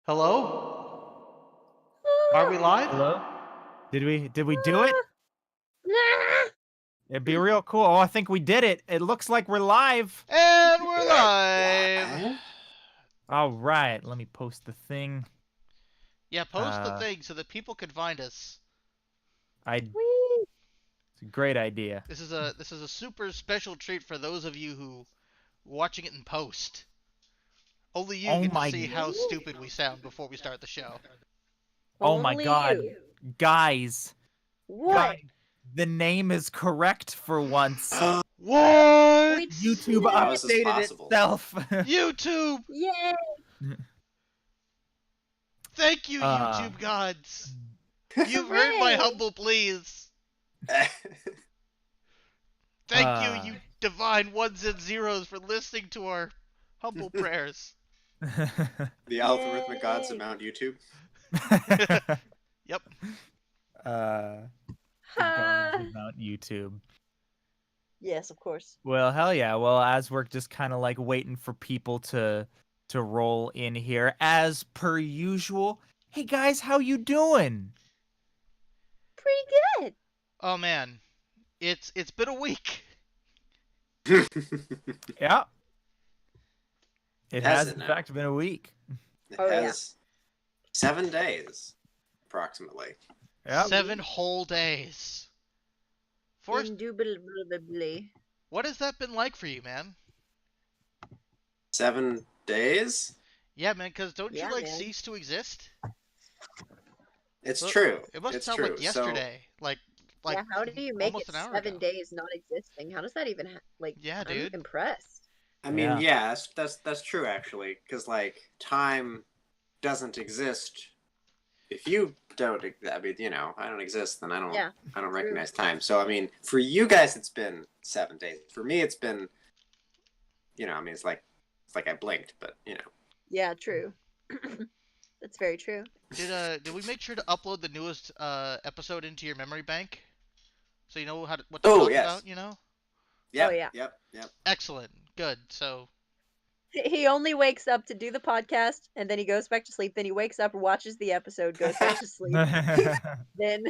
Hello? Are we live? Hello? Did we do it? It'd be real cool. Oh, I think we did it. It looks like we're live. And we're live. All right, let me post the thing. Yeah, post the thing so that people can find us. It's a great idea. This is a super special treat for those of you who watching it in post. Only you get to see how stupid we sound before we start the show. Oh my god. Guys. What? Guys, the name is correct for once. What? YouTube updated itself. YouTube! Yay! Thank you, YouTube gods. You've heard my humble pleas. Thank you, you divine ones and zeros, for listening to our humble prayers. The algorithmic gods of Mount YouTube. Yep. Mount YouTube. Yes, of course. Well, hell yeah. Well, as we're just kind of like waiting for people to roll in here, as per usual. Hey guys, how you doing? Pretty good. Oh man, it's been a week. Yeah. It has in now? fact been a week. It Oh, has 7 days, approximately. Yep. 7 whole days. Indubitably. What has that been like for you, man? 7 days? Yeah, man, because don't you, Yeah, like, man. cease to exist? It's Well, true. It must it's sound true. like yesterday. Like Yeah, how do you make almost it an hour 7 ago. days not existing? How does that even Yeah, I'm dude. impressed. I mean, Yeah. that's true, actually. Because, like, time doesn't exist if you don't. I mean, you know, I don't exist, then I don't True. recognize time. So, I mean, for you guys, it's been 7 days. For me, it's been, you know, I mean, it's like I blinked, but, you know. Yeah, true. That's very true. Did we make sure to upload the newest episode into your memory bank? So you know what to Oh, talk yes. about, you know? Yep, Oh, yeah. Yep. Excellent. Good. So He only wakes up to do the podcast, and then he goes back to sleep. Then he wakes up, watches the episode, goes back to sleep. Then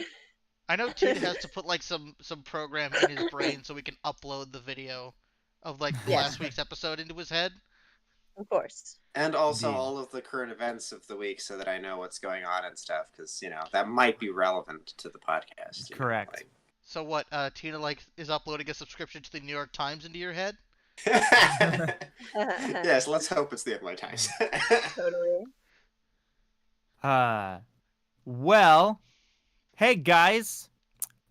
I know Tina has to put like some program in his brain so we can upload the video of like Yes. last week's episode into his head. of course. And also Indeed. all of the current events of the week so that I know what's going on and stuff, because, you know, that might be relevant to the podcast. You know, Correct. like... So what, Tina like is uploading a subscription to the New York Times into your head? Yes, let's hope it's the NY Times. Totally. Well, hey guys.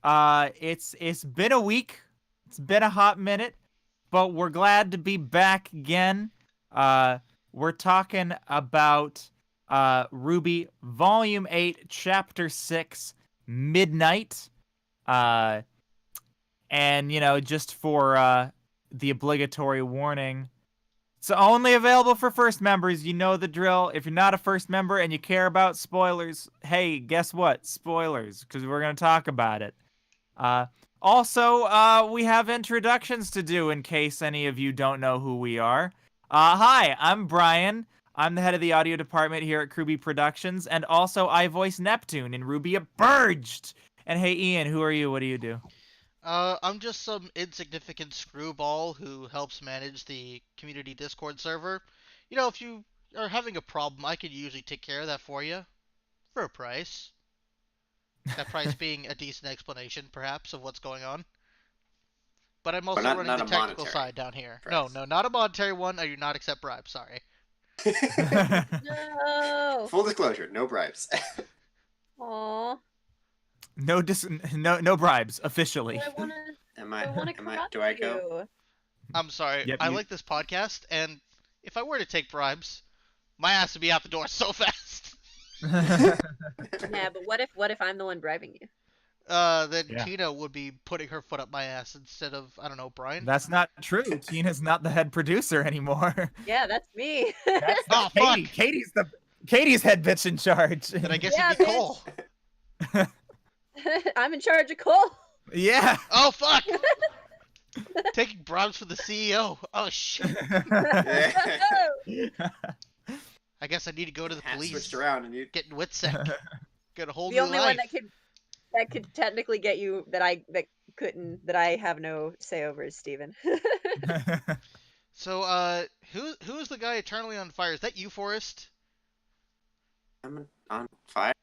It's been a week. It's been a hot minute, but we're glad to be back again. We're talking about RWBY Volume 8, Chapter 6, Midnight. And, you know, just for the obligatory warning, it's only available for first members. You know the drill. If you're not a first member and you care about spoilers, hey, guess what? Spoilers, because we're going to talk about it. Also, we have introductions to do in case any of you don't know who we are. Hi, I'm Brian. I'm the head of the audio department here at RWBY Productions, and also I voice Neptune in RWBY Aburged. And hey, Ian, who are you? What do you do? I'm just some insignificant screwball who helps manage the community Discord server. You know, if you are having a problem, I could usually take care of that for you. For a price. That price being a decent explanation, perhaps, of what's going on. But I'm also running the technical side down here. price. No, not a monetary one. I do not accept bribes, sorry. No. Full disclosure, no bribes. Aww. No bribes, officially. I wanna Do I go? I'm sorry. Yep, I you- like this podcast, and if I were to take bribes, my ass would be out the door so fast. Yeah, but what if I'm the one bribing you? Then Yeah. Tina would be putting her foot up my ass instead of, I don't know, Brian. That's not true. Tina's not the head producer anymore. Yeah, that's me. That's Oh, Katie. fuck. Katie's head bitch in charge. Then I guess Yeah, it'd be bitch. Cole. I'm in charge of Cole. Yeah. Oh, fuck! Taking bribes for the CEO. Oh, shit. Yeah. I I guess I need to go to the Hat police. switched around and you. Get WITSEC. Get a whole The new only life. one that could technically get you that I have no say over is Steven. So, who is the guy eternally on fire? Is that you, Forrest? I'm on fire.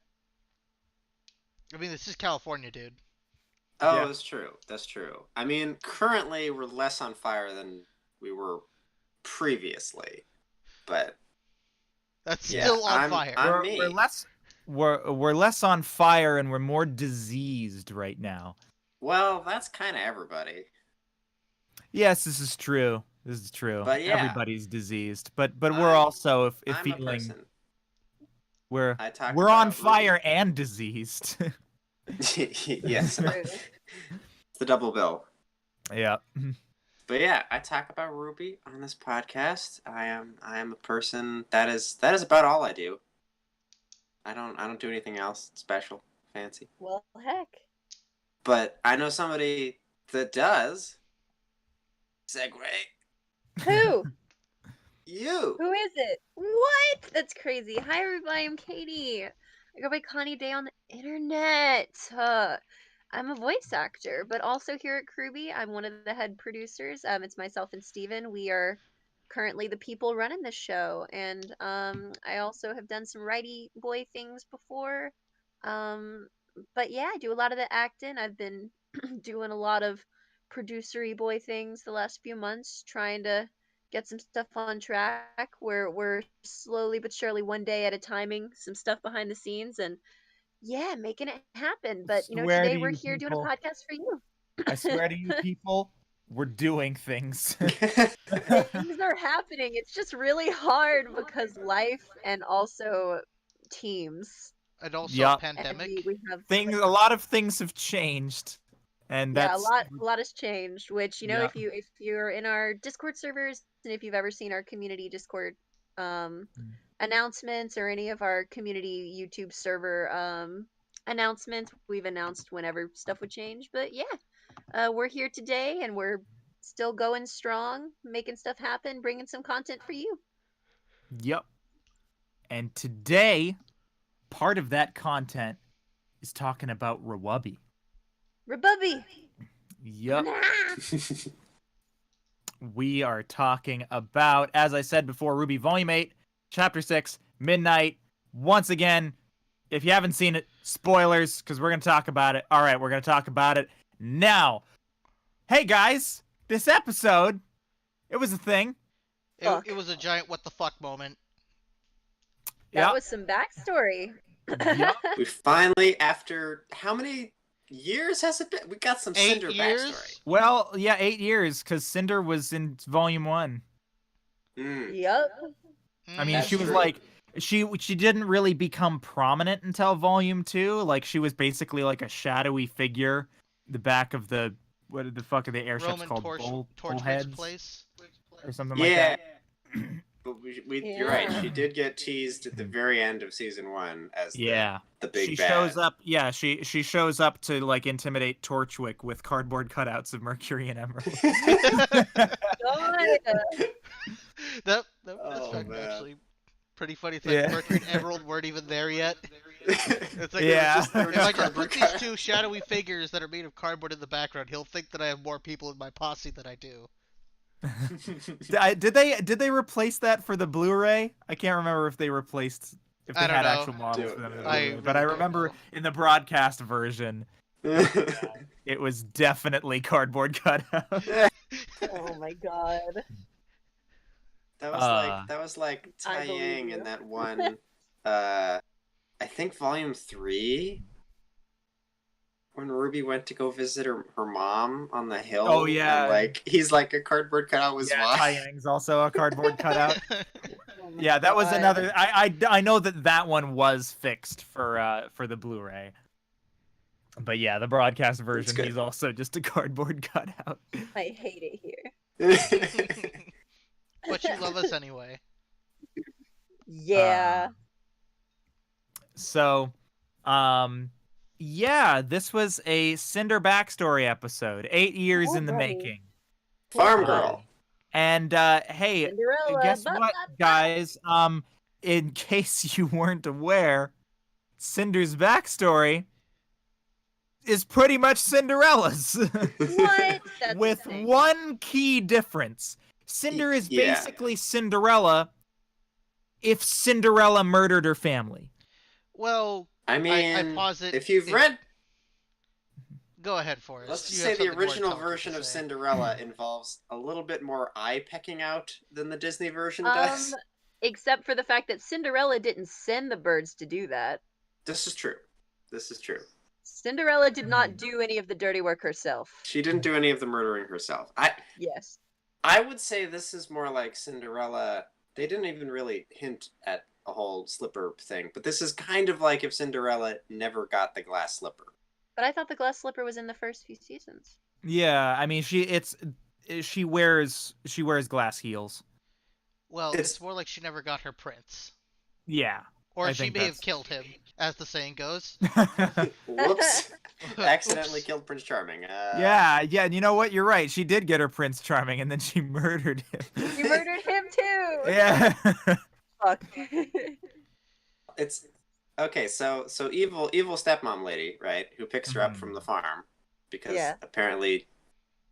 I mean, this is California, dude. Oh, Yeah. that's true. That's true. I mean, currently we're less on fire than we were previously, but That's yeah, still on fire. I'm me. We're less on fire and we're more diseased right now. Well, that's kind of everybody. Yes, this is true. This is true. But yeah. Everybody's diseased, but we're also if I'm a feeling person. we're I talk we're on about fire and diseased. yes, True. it's the double bill. Yeah. But yeah, I talk about RWBY on this podcast. I am a person that is about all I do. I don't do anything else special, fancy. Well, heck. But I know somebody that does. Segue. Who? You. Who is it? What? That's crazy. Hi, everybody. I'm Katie. I go by Connie Day on the internet. I'm a voice actor, but also here at RWBY, I'm one of the head producers. It's myself and Steven. We are currently the people running the show, and I also have done some righty boy things before. But yeah, I do a lot of the acting. I've been doing a lot of producery boy things the last few months, trying to get some stuff on track. We're slowly but surely, one day at a timing, some stuff behind the scenes, and yeah, making it happen. But Swear today to we're you here doing a people. podcast for you. I swear to you people, we're doing things. Things are happening. It's just really hard because life and also teams. And also Yup. And pandemic. we have A lot of things have changed. And yeah, that's a lot has changed. Which Yeah. if you're in our Discord servers, and if you've ever seen our community Discord announcements or any of our community YouTube server announcements, we've announced whenever stuff would change. But yeah, we're here today, and we're still going strong, making stuff happen, bringing some content for you. Yep. And today, part of that content is talking about RWBY. RWBY. Yep. We are talking about, as I said before, RWBY Volume 8, Chapter 6, Midnight. Once again, if you haven't seen it, spoilers, because we're going to talk about it. All right, we're going to talk about it now. Hey, guys, this episode, it was a thing. It was a giant what the fuck moment. That was some backstory. Yep. We finally, after how many years has it been? We got some 8 Cinder years? backstory. Well, yeah, 8 years, because Cinder was in Volume 1. Yep. I mean, That's she was true. like, she didn't really become prominent until Volume 2. Like, she was basically like a shadowy figure. The back of the, what the fuck are the airships Roman called? Torchwick's Bullheads? place. Or something like Yeah. that. But you're right. Yeah. She did get teased at the very end of season 1 as Yeah. the big She bad. shows up, yeah, she shows up to, like, intimidate Torchwick with cardboard cutouts of Mercury and Emerald. God. That's Oh, man. actually pretty funny thing. Yeah. Mercury and Emerald weren't even there yet. It's like Yeah. they were if I just just put cardboard these two shadowy figures that are made of cardboard in the background, he'll think that I have more people in my posse than I do. Did they replace that for the Blu-ray? I can't remember if they replaced if they I don't had know. actual models for them. in the I Blu-ray, really but I don't remember know. in the broadcast version, it was definitely cardboard cutout. Oh my god. That was like I Tai believe Yang you. in that one I think volume 3 when RWBY went to go visit her mom on the hill. Oh, yeah. And, like he's like a cardboard cutout was Yeah, why. Tai Yang's also a cardboard cutout. Oh my Yeah, that was God. another. I know that one was fixed for the Blu-ray. But yeah, the broadcast version, good. he's also just a cardboard cutout. I hate it here. But you love us anyway. Yeah. So, yeah, this was a Cinder backstory episode. 8 years in the Alrighty. making. Farm Uh, girl. And hey, Cinderella. guess ba, what, ba, ba. guys? in case you weren't aware, Cinder's backstory is pretty much Cinderella's. What? That's With insane. one key difference. Cinder is Yeah. basically Cinderella if Cinderella murdered her family. Well, I mean, I posit if you've read, Go ahead, Forrest. let's just You say have the something more original intelligent to version of say. Cinderella involves a little bit more eye pecking out than the Disney version does. Except for the fact that Cinderella didn't send the birds to do that. This is true. This is true. Cinderella did not do any of the dirty work herself. She didn't do any of the murdering herself. Yes. I would say this is more like Cinderella. They didn't even really hint at a whole slipper thing, but this is kind of like if Cinderella never got the glass slipper. But I thought the glass slipper was in the first few seasons. Yeah, I mean she wears glass heels. Well, it's more like she never got her prince. Yeah. Or I she think may have that's- killed him, as the saying goes. Whoops. Accidentally Oops. killed Prince Charming. Yeah, and you know what? You're right. She did get her Prince Charming, and then she murdered him. You murdered him too. Yeah. Fuck. It's okay. So evil stepmom lady, right? Who picks her up from the farm because Yeah. apparently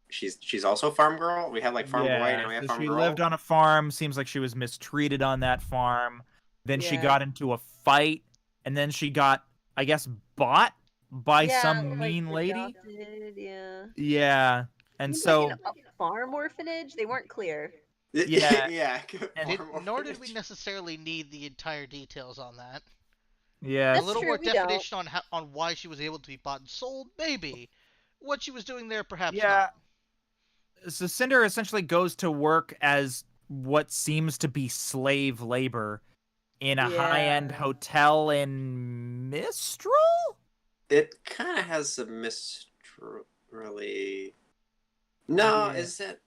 she's also a farm girl. We have like farm boy, and we have so farm she girl. lived on a farm. Seems like she was mistreated on that farm. Then she Yeah. got into a fight, and then she got, I guess, bought by Yeah, some like, mean lady. adopted, yeah. Yeah, and Seems so like a farm orphanage. They weren't clear. Yeah. yeah. Nor did we necessarily need the entire details on that. yeah, A That's little true, more we don't. definition on why she was able to be bought and sold, maybe. What she was doing there, perhaps Yeah. not. so Cinder essentially goes to work as what seems to be slave labor in a Yeah. high-end hotel in Mistral? It kind of has some really. No, Yeah. is it?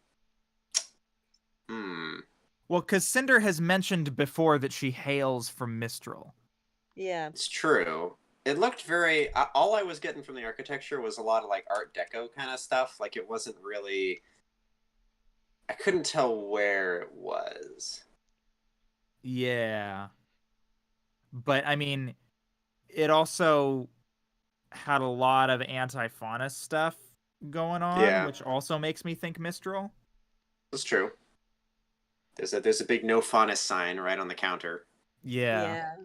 Well, because Cinder has mentioned before that she hails from Mistral. Yeah. It's true. It looked very. All I was getting from the architecture was a lot of like Art Deco kind of stuff. Like it wasn't really. I couldn't tell where it was. Yeah. But, I mean, it also had a lot of anti-faunus stuff going on, Yeah. which also makes me think Mistral. That's true. There's a big no faunus sign right on the counter. Yeah.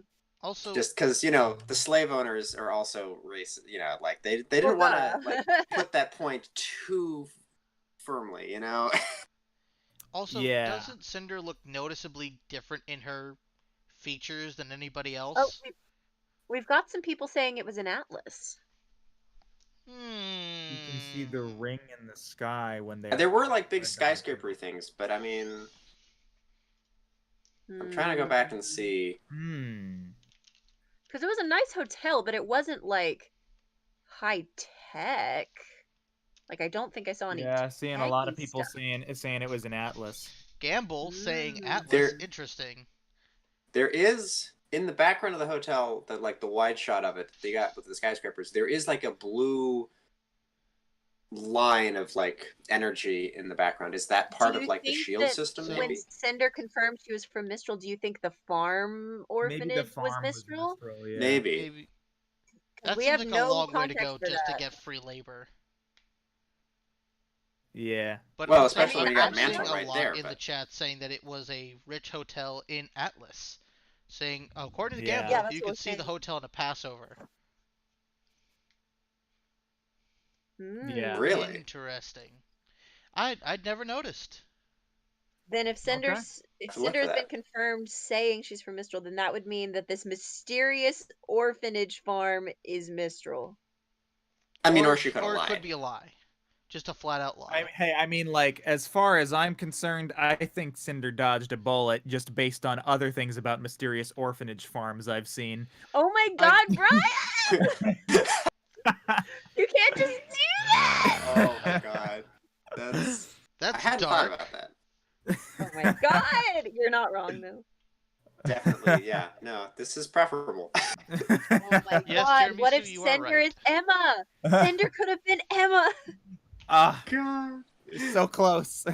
Also, Just because the slave owners are also racist. Like they didn't want to like put that point too firmly. Also, Yeah. doesn't Cinder look noticeably different in her features than anybody else? Oh, we've got some people saying it was an atlas. You can see the ring in the sky when they... There were like big skyscraper things, but I mean, I'm trying to go back and see. Because it was a nice hotel, but it wasn't like high tech. Like I don't think I saw any. Yeah, seeing a lot of techy people stuff. saying it was an atlas. Gamble saying Atlas. There- Interesting. There is in the background of the hotel, the wide shot of it they got with the skyscrapers. There is like a blue line of like energy in the background. Is that part Do of you like the think shield that system? When Maybe. Cinder confirmed she was from Mistral, do you think the farm orphanage Maybe the farm was Mistral? yeah. Maybe. Maybe. That We seems have like no a long way to context go for just to that. get free labor. Yeah. But Well, I'm especially seeing- when you got I'm seeing Mantle a right lot there, in the but- chat saying that it was a rich hotel in Atlas. Saying, according to Yeah. Gamble, Yeah, that's you what can we're see the saying. hotel in a Passover. Yeah. Really? Interesting. I'd never noticed. Then if Cinder I'll look Cinder for has been that. confirmed saying she's from Mistral, then that would mean that this mysterious orphanage farm is Mistral. I mean, or she could have Or it lied. could be a lie. Just a flat out lie. I mean, like, as far as I'm concerned, I think Cinder dodged a bullet just based on other things about mysterious orphanage farms I've seen. Oh my God, Brian! You can't just do that! Oh my god, that's. I That's hadn't thought dark. about that. Oh my God! You're not wrong though. Definitely, yeah. No, this is preferable. Oh my Yes, God! What Tiramisu, if you are Cinder right. is Emma? Cinder could have been Emma. Ah, God. so close.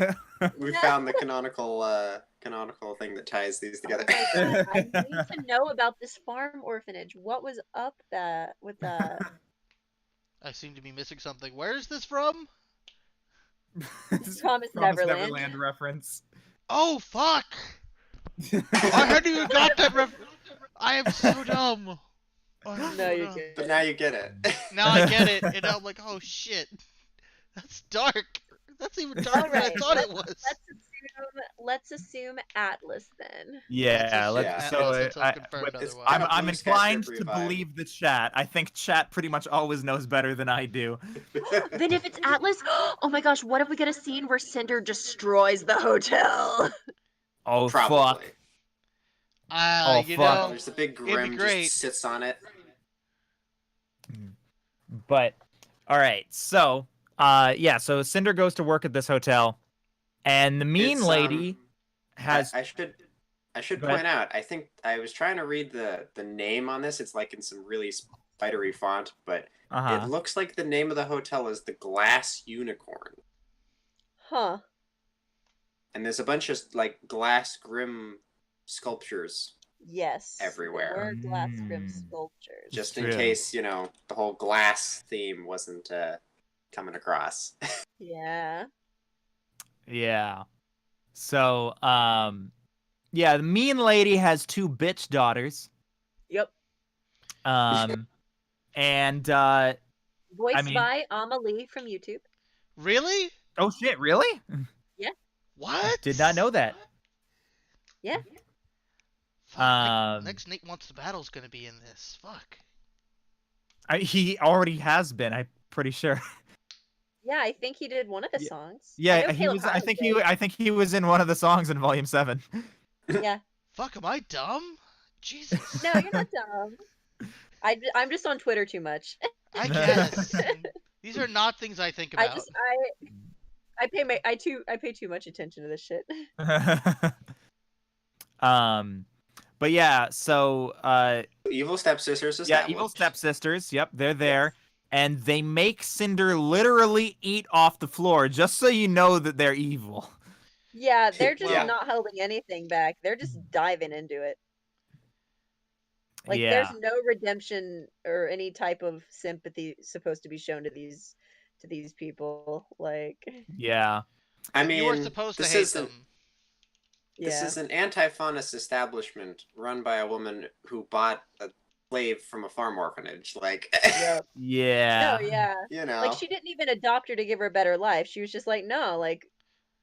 We found the canonical thing that ties these together. Oh my god, I need to know about this farm orphanage. What was up with that? I seem to be missing something. Where is this from? Promise Neverland. reference. Oh, fuck! I hadn't even got that I am so dumb. I'm No, so you're dumb. good. But now you get it. Now I get it, and I'm like, oh shit. That's dark. That's even darker than I Alright, thought it was. Let's assume Atlas then. Yeah, Let's let's. assume So Atlas until I, confirmed with- otherwise. I'm, Kinda I'm Blue Sky inclined Slippery to vibe. believe the chat. I think chat pretty much always knows better than I do. Then if it's Atlas, oh my gosh, what if we get a scene where Cinder destroys the hotel? Oh Probably. fuck! Ah, Oh, you fuck. know, There's the big it'd be Grim great. just sits on it. But all right, so yeah, so Cinder goes to work at this hotel, and the mean It's, lady has. I should Go ahead. point out. I think I was trying to read the name on this. It's like in some really spidery font, but it looks like the name of the hotel is the Glass Unicorn, Huh. and there's a bunch of like glass Grim sculptures Yes. Everywhere. There were glass Grim Mm. sculptures. just True. in case the whole glass theme wasn't coming across. Yeah. Yeah. So yeah, the mean lady has 2 bitch daughters. Yep. And Voiced mean- by Amelie from YouTube. Really? oh shit, really? What? Did not know that. Yeah. Fuck, next Nate Wants to Battle's gonna be in this. Fuck. He already has been, I'm pretty sure. Yeah, I think he did one of the Yeah. songs. I Yeah, know he Caleb was. I Hyles think did. I think he was in one of the songs in Volume 7. Yeah. Fuck, am I dumb? Jesus. No, you're not dumb. I'm just on Twitter too much. I guess. These are not things I think about. I pay too much attention to this shit. But yeah, so Evil stepsisters. yeah, Established. evil stepsisters. Yep, they're there, and they make Cinder literally eat off the floor, just so you know that they're evil. Yeah, they're just Yeah. not holding anything back. They're just diving into it. Like yeah, there's no redemption or any type of sympathy supposed to be shown to these people. Like, yeah, I you were mean, supposed to this hate is them. This yeah. is an anti-faunist establishment run by a woman who bought a slave from a farm orphanage. Like, Yep. yeah. No, yeah. you know, Like she didn't even adopt her to give her a better life. She was just like, no, like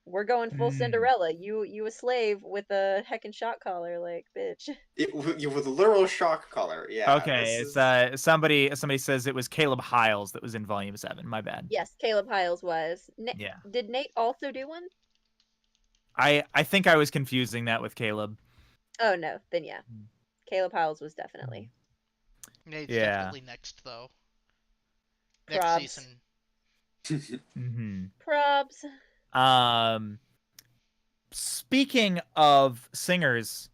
we're going full Mm. Cinderella. You a slave with a heckin' shot collar, like bitch. with a literal shock collar. Yeah. Okay, this it's is- somebody says it was Caleb Hyles that was in Volume 7. My bad. Yes, Caleb Hyles was. Yeah. Did Nate also do one? I think I was confusing that with Caleb. Oh no, then yeah. Mm. Caleb Hyles was definitely. Nate's Yeah. definitely next, though. Next Probs. season. Mm-hmm. Probs. Speaking of singers,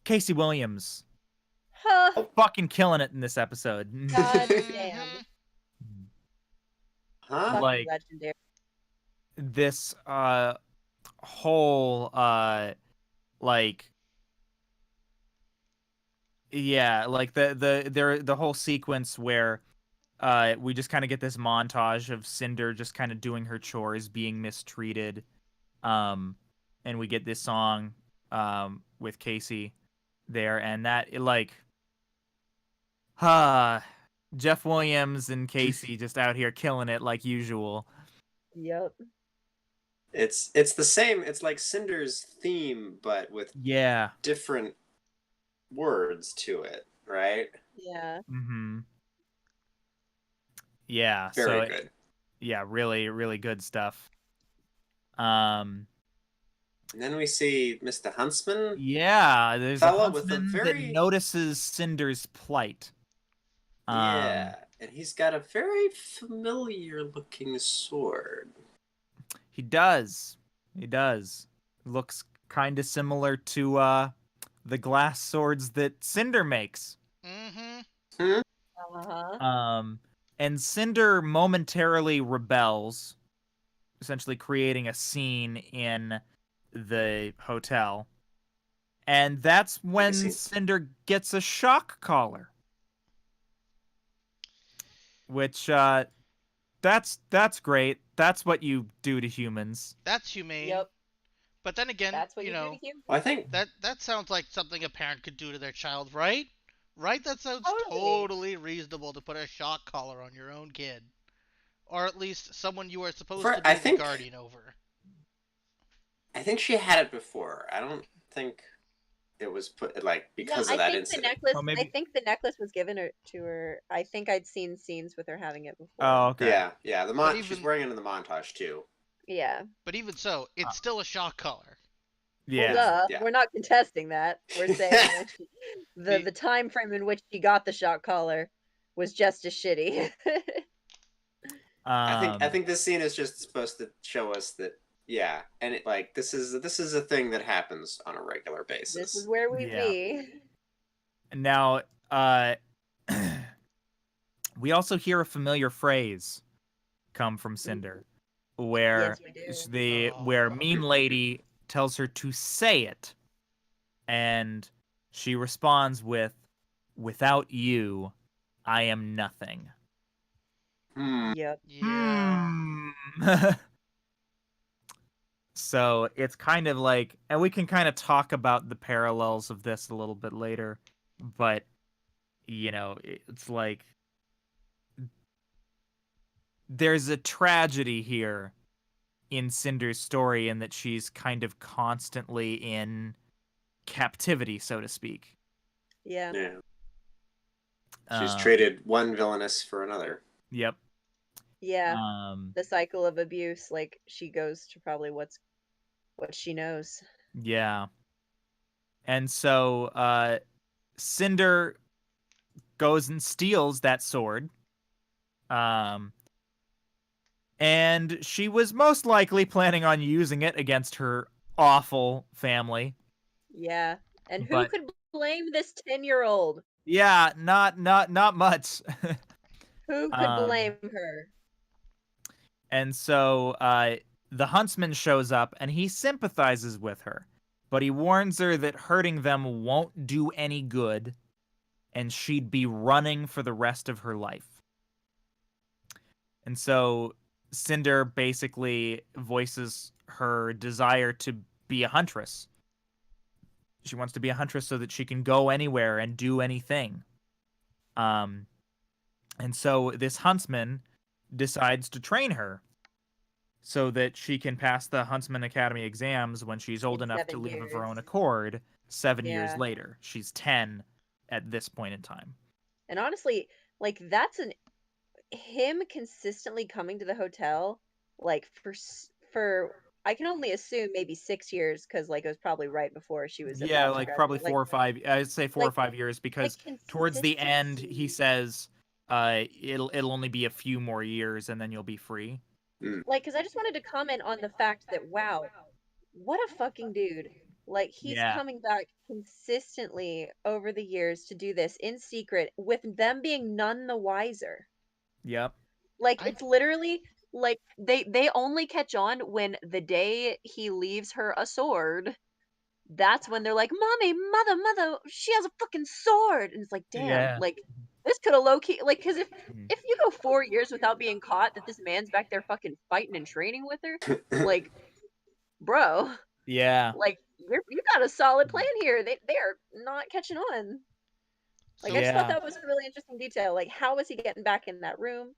Casey Williams Huh. fucking killing it in this episode. God damn. Mhm. huh? Fucking Like- legendary. This whole like yeah, like the whole sequence where we just kind of get this montage of Cinder just kind of doing her chores, being mistreated, and we get this song with Casey there, and that Jeff Williams and Casey just out here killing it like usual. Yep. It's the same. It's like Cinder's theme, but with Yeah. different words to it, right? Yeah. Mm-hmm. Yeah. Very so good. yeah, really, really good stuff. And then we see Mr. Huntsman. Yeah, there's a Fella with a huntsman very- that notices Cinder's plight. Yeah, and he's got a very familiar looking sword. He does. He does. Looks kind of similar to the glass swords that Cinder makes. Mm-hmm. Uh-huh. And Cinder momentarily rebels, essentially creating a scene in the hotel. And that's when Cinder gets a shock collar. Which that's great. That's what you do to humans. That's humane. Yep. But then again, That's what you do to humans. Well, I think that sounds like something a parent could do to their child, right? Right? That sounds Totally. totally reasonable to put a shock collar on your own kid. Or at least someone you are supposed For- to be I the think- guardian over. I think she had it before. I don't think it was put like because of that incident. Oh, maybe- I think the necklace was given to her. I think I'd seen scenes with her having it before. Oh, okay. Yeah. But She's even- wearing it in the montage too. Yeah. But even so, it's still a shock collar. Yeah. Well, Yeah. we're not contesting that. We're saying that the time frame in which she got the shock collar was just as shitty. I think this scene is just supposed to show us that and it like this is a thing that happens on a regular basis. This is where we Yeah. be. Now, we also hear a familiar phrase come from Cinder, where Yes, we do. where Mean Lady tells her to say it, and she responds with, "Without you, I am nothing." Yep. Yeah. Hmm. So it's kind of like, and we can kind of talk about the parallels of this a little bit later, but it's like there's a tragedy here in Cinder's story in that she's kind of constantly in captivity, so to speak. Yeah. Yeah. She's traded one villainess for another. Yep. Yeah. The cycle of abuse, like she goes to probably what she knows. Yeah. And so Cinder goes and steals that sword. And she was most likely planning on using it against her awful family. Yeah. And who But- could blame this 10-year-old? Yeah, not much. Who could blame her? And so the Huntsman shows up and he sympathizes with her, but he warns her that hurting them won't do any good and she'd be running for the rest of her life. And so Cinder basically voices her desire to be a huntress. She wants to be a huntress so that she can go anywhere and do anything. And so this huntsman decides to train her so that she can pass the Huntsman Academy exams when she's old In enough to 7 leave of her years. own accord 7 years Yeah. later. She's 10 at this point in time. And honestly, like that's him consistently coming to the hotel, like for I can only assume maybe 6 years, because like it was probably right before she was Yeah, about to like probably graduate. 4 or 5. I'd say 4 or like- 5 years because towards the end he consistency. says it'll only be a few more years and then you'll be free. Like, because I just wanted to comment on the fact that, wow, what a fucking dude. Like, he's Yeah. coming back consistently over the years to do this in secret, with them being none the wiser. Yep. Like, it's literally like they only catch on when the day he leaves her a sword. That's when they're like, "Mommy, mother, she has a fucking sword," and it's like, damn, Yeah. like this could have low key, like, because Mhm. if you go 4 years without being caught, that this man's back there fucking fighting and training with her, like, bro, Yeah. like you got a solid plan here. They are not catching on. Like, I just thought Yeah. that was a really interesting detail. Like, how was he getting back in that room?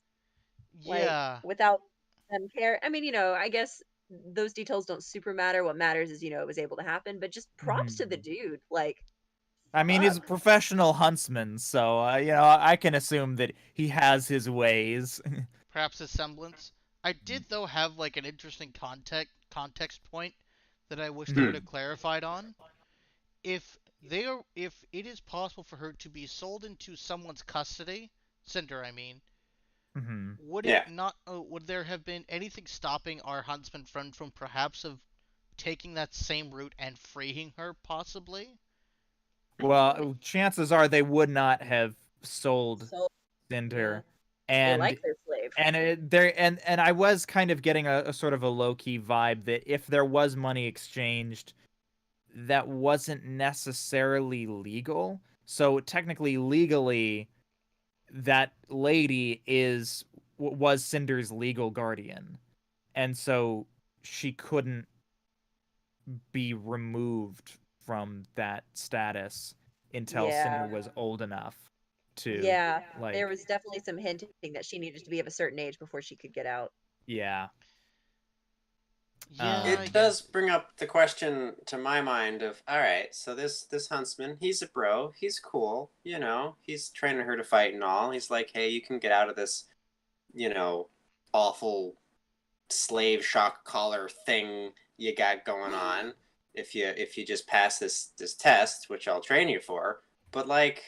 Like, Yeah. without them care. I mean, I guess those details don't super matter. What matters is, it was able to happen. But just props to the dude. Like, I mean, he's a fuck. professional huntsman, so I can assume that he has his ways. Perhaps a semblance. I did though have like an interesting context point that I wish they would have clarified on. If it is possible for her to be sold into someone's custody, Cinder, I mean, hmm would Yeah. it not? Would there have been anything stopping our huntsman friend from perhaps of taking that same route and freeing her, possibly? Well, chances are they would not have sold So Cinder, they and like their alive. And I was kind of getting a sort of a low-key vibe that if there was money exchanged, that wasn't necessarily legal. So technically, legally, that lady was Cinder's legal guardian, and so she couldn't be removed from that status until Cinder Yeah. was old enough to Yeah. like There was definitely some hinting that she needed to be of a certain age before she could get out. yeah. Yeah, It I does guess. bring up the question to my mind of, all right, so this huntsman, he's a bro, he's cool, you know, he's training her to fight and all. He's like, hey, you can get out of this, you know, awful slave shock collar thing you got going on if you just pass this test, which I'll train you for. But like,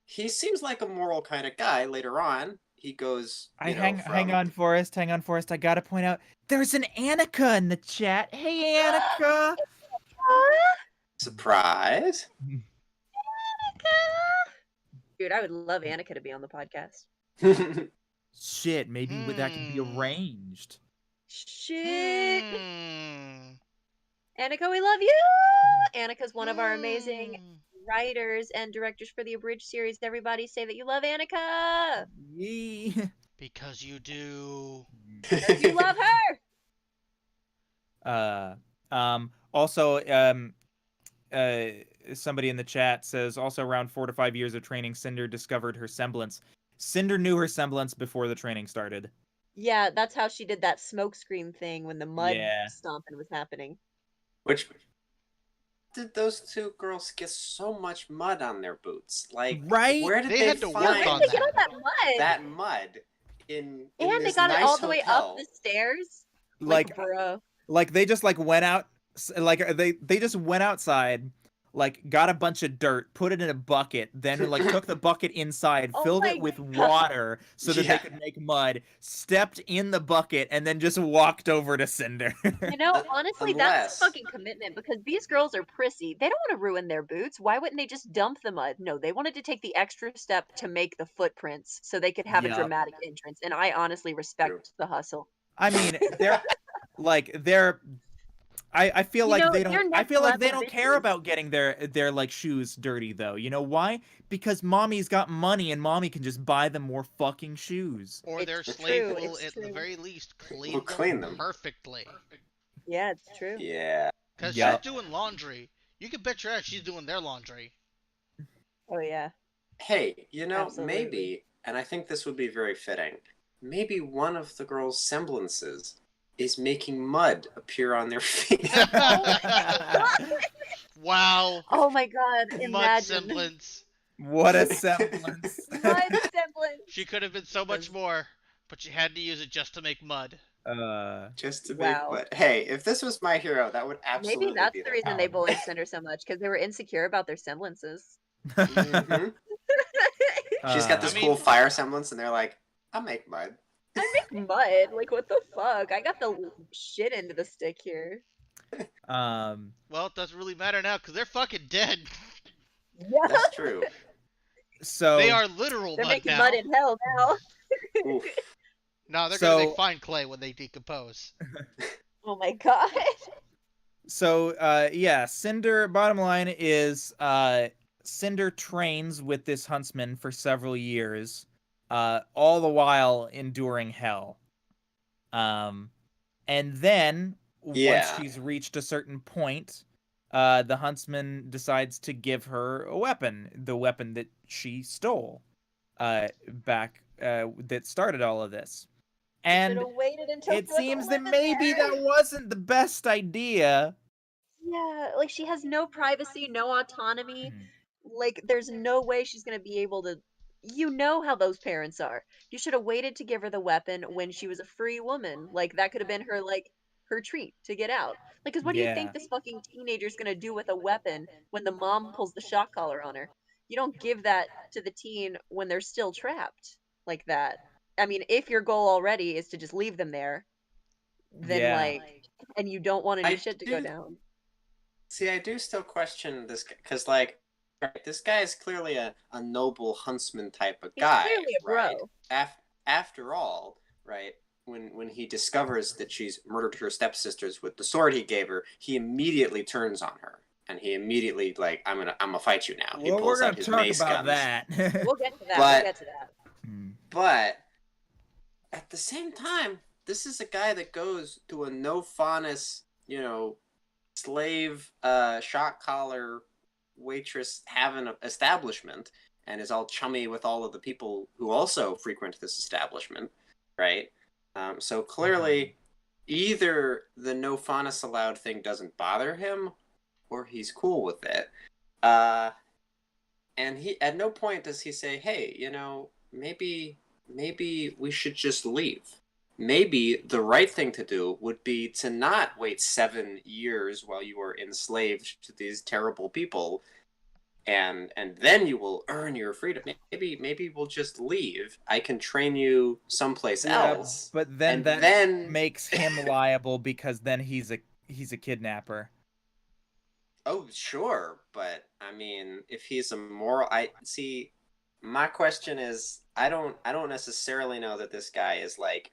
he seems like a moral kind of guy. Later on, he goes, you know, Hang from on, Forrest. Hang on, Forrest. I gotta point out there's an Annika in the chat. Hey, Annika. surprise. Dude, I would love Annika to be on the podcast. Shit, maybe that could be Hmm. arranged. Shit. Hmm. Annika, we love you. Annika's one of our amazing Hmm. writers and directors for the Abridged series. Everybody say that you love Annika. Yee. Because you do. Because you love her. Also, somebody in the chat says also around 4 to 5 years of training, Cinder discovered her semblance. Cinder knew her semblance before the training started. Yeah, that's how she did that smoke screen thing when the mud Yeah. stomping was happening. Which did those two girls get so much mud on their boots? Like, Right? where did They they had to find work Where did on they get all that mud? that mud in And they this got it nice all the way up hotel? the stairs. Like, bro. like they just like went out, like they just went outside, like got a bunch of dirt, put it in a bucket, then like took the bucket inside, Oh filled my it with God. water so that they Yeah. could make mud, stepped in the bucket, and then just walked over to Cinder. You know, honestly, that's Unless some fucking commitment because these girls are prissy. They don't want to ruin their boots. Why wouldn't they just dump the mud? No, they wanted to take the extra step to make the footprints so they could have a Yup. dramatic entrance. And I honestly respect the hustle. I mean, they're I feel You like know, they they're don't I next feel like they level don't care bitches. about getting their like shoes dirty though. You know why? Because mommy's got money and mommy can just buy them more fucking shoes. Or their It's slave true. will, It's at the true. very least, clean Will clean them. perfectly. Yeah, it's true. Yeah. Because she's Yup. doing laundry. You can bet your ass she's doing their laundry. Oh yeah. Hey, you know, Absolutely. maybe, and I think this would be very fitting, maybe one of the girls' semblances is making mud appear on their feet. Wow. Oh my God. Mud Imagine. semblance. What a semblance. Mud semblance. She could have been so much more, but she had to use it just to make mud. Just to Wow. make mud. Hey, if this was my hero, that would absolutely Maybe that's be the their reason they power. bullied Cinder so much because they were insecure about their semblances. Mhm. She's got this I cool mean- fire semblance, and they're like, I'll make mud. I make mud. Like, what the fuck? I got the shit into the stick here. Um Well, it doesn't really matter now because they're fucking dead. Yeah. That's true. so They are literal They're mud making now. mud in hell now. Oof. No, they're So- gonna make fine clay when they decompose. Oh my God. So yeah, Cinder, bottom line is Cinder trains with this huntsman for several years, all the while enduring hell. And then once Yeah. she's reached a certain point, the huntsman decides to give her a weapon, the weapon that she stole back that started all of this. And Should've waited until it she was seems that living maybe there. that wasn't the best idea. Yeah, like she has no privacy, no autonomy. Hmm. Like, there's no way she's gonna be able to. You know how those parents are. You should have waited to give her the weapon when she was a free woman. Like, that could have been her, like, her treat to get out. Like, because what do you Yeah. think this fucking teenager's gonna do with a weapon when the mom pulls the shock collar on her? You don't give that to the teen when they're still trapped like that. I mean, if your goal already is to just leave them there, then, Yeah. like, and you don't want any I shit to go do- down. See, I do still question this because, like, right, this guy is clearly a noble huntsman type of He's guy, clearly a right? bro. after all, right, when he discovers that she's murdered her stepsisters with the sword he gave her, he immediately turns on her. And he immediately like, I'm gonna fight you now. He Well, we're pulls out gonna his talk mace about guns. that. We'll get to that. But- We'll get to that. But at the same time, this is a guy that goes to a no faunus, slave shot collar waitress having establishment and is all chummy with all of the people who also frequent this establishment, right? So clearly, either the no faunus allowed thing doesn't bother him, or he's cool with it. And he at no point does he say, "Hey, maybe we should just leave." Maybe the right thing to do would be to not wait 7 years while you are enslaved to these terrible people, and then you will earn your freedom. Maybe we'll just leave. I can train you someplace else. But then and that then makes him liable because then he's a kidnapper. Oh, sure, but I mean, if he's a moral, I see. My question is, I don't necessarily know that this guy is like.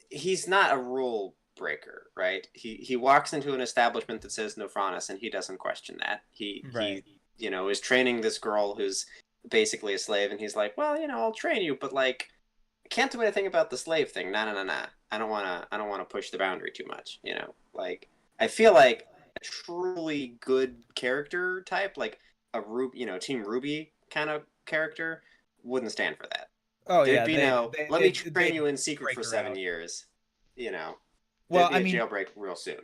He's not a rule breaker, right? He walks into an establishment that says no fraunus, and he doesn't question that. Right. He is training this girl who's basically a slave, and he's like, well, I'll train you, but like, I can't do anything about the slave thing. Nah. I don't wanna push the boundary too much. Like I feel like a truly good character type, like a Team RWBY kind of character, wouldn't stand for that. Oh There'd yeah, be let me train you in secret break for her 7 out. years. Well, There'd be a jailbreak real soon.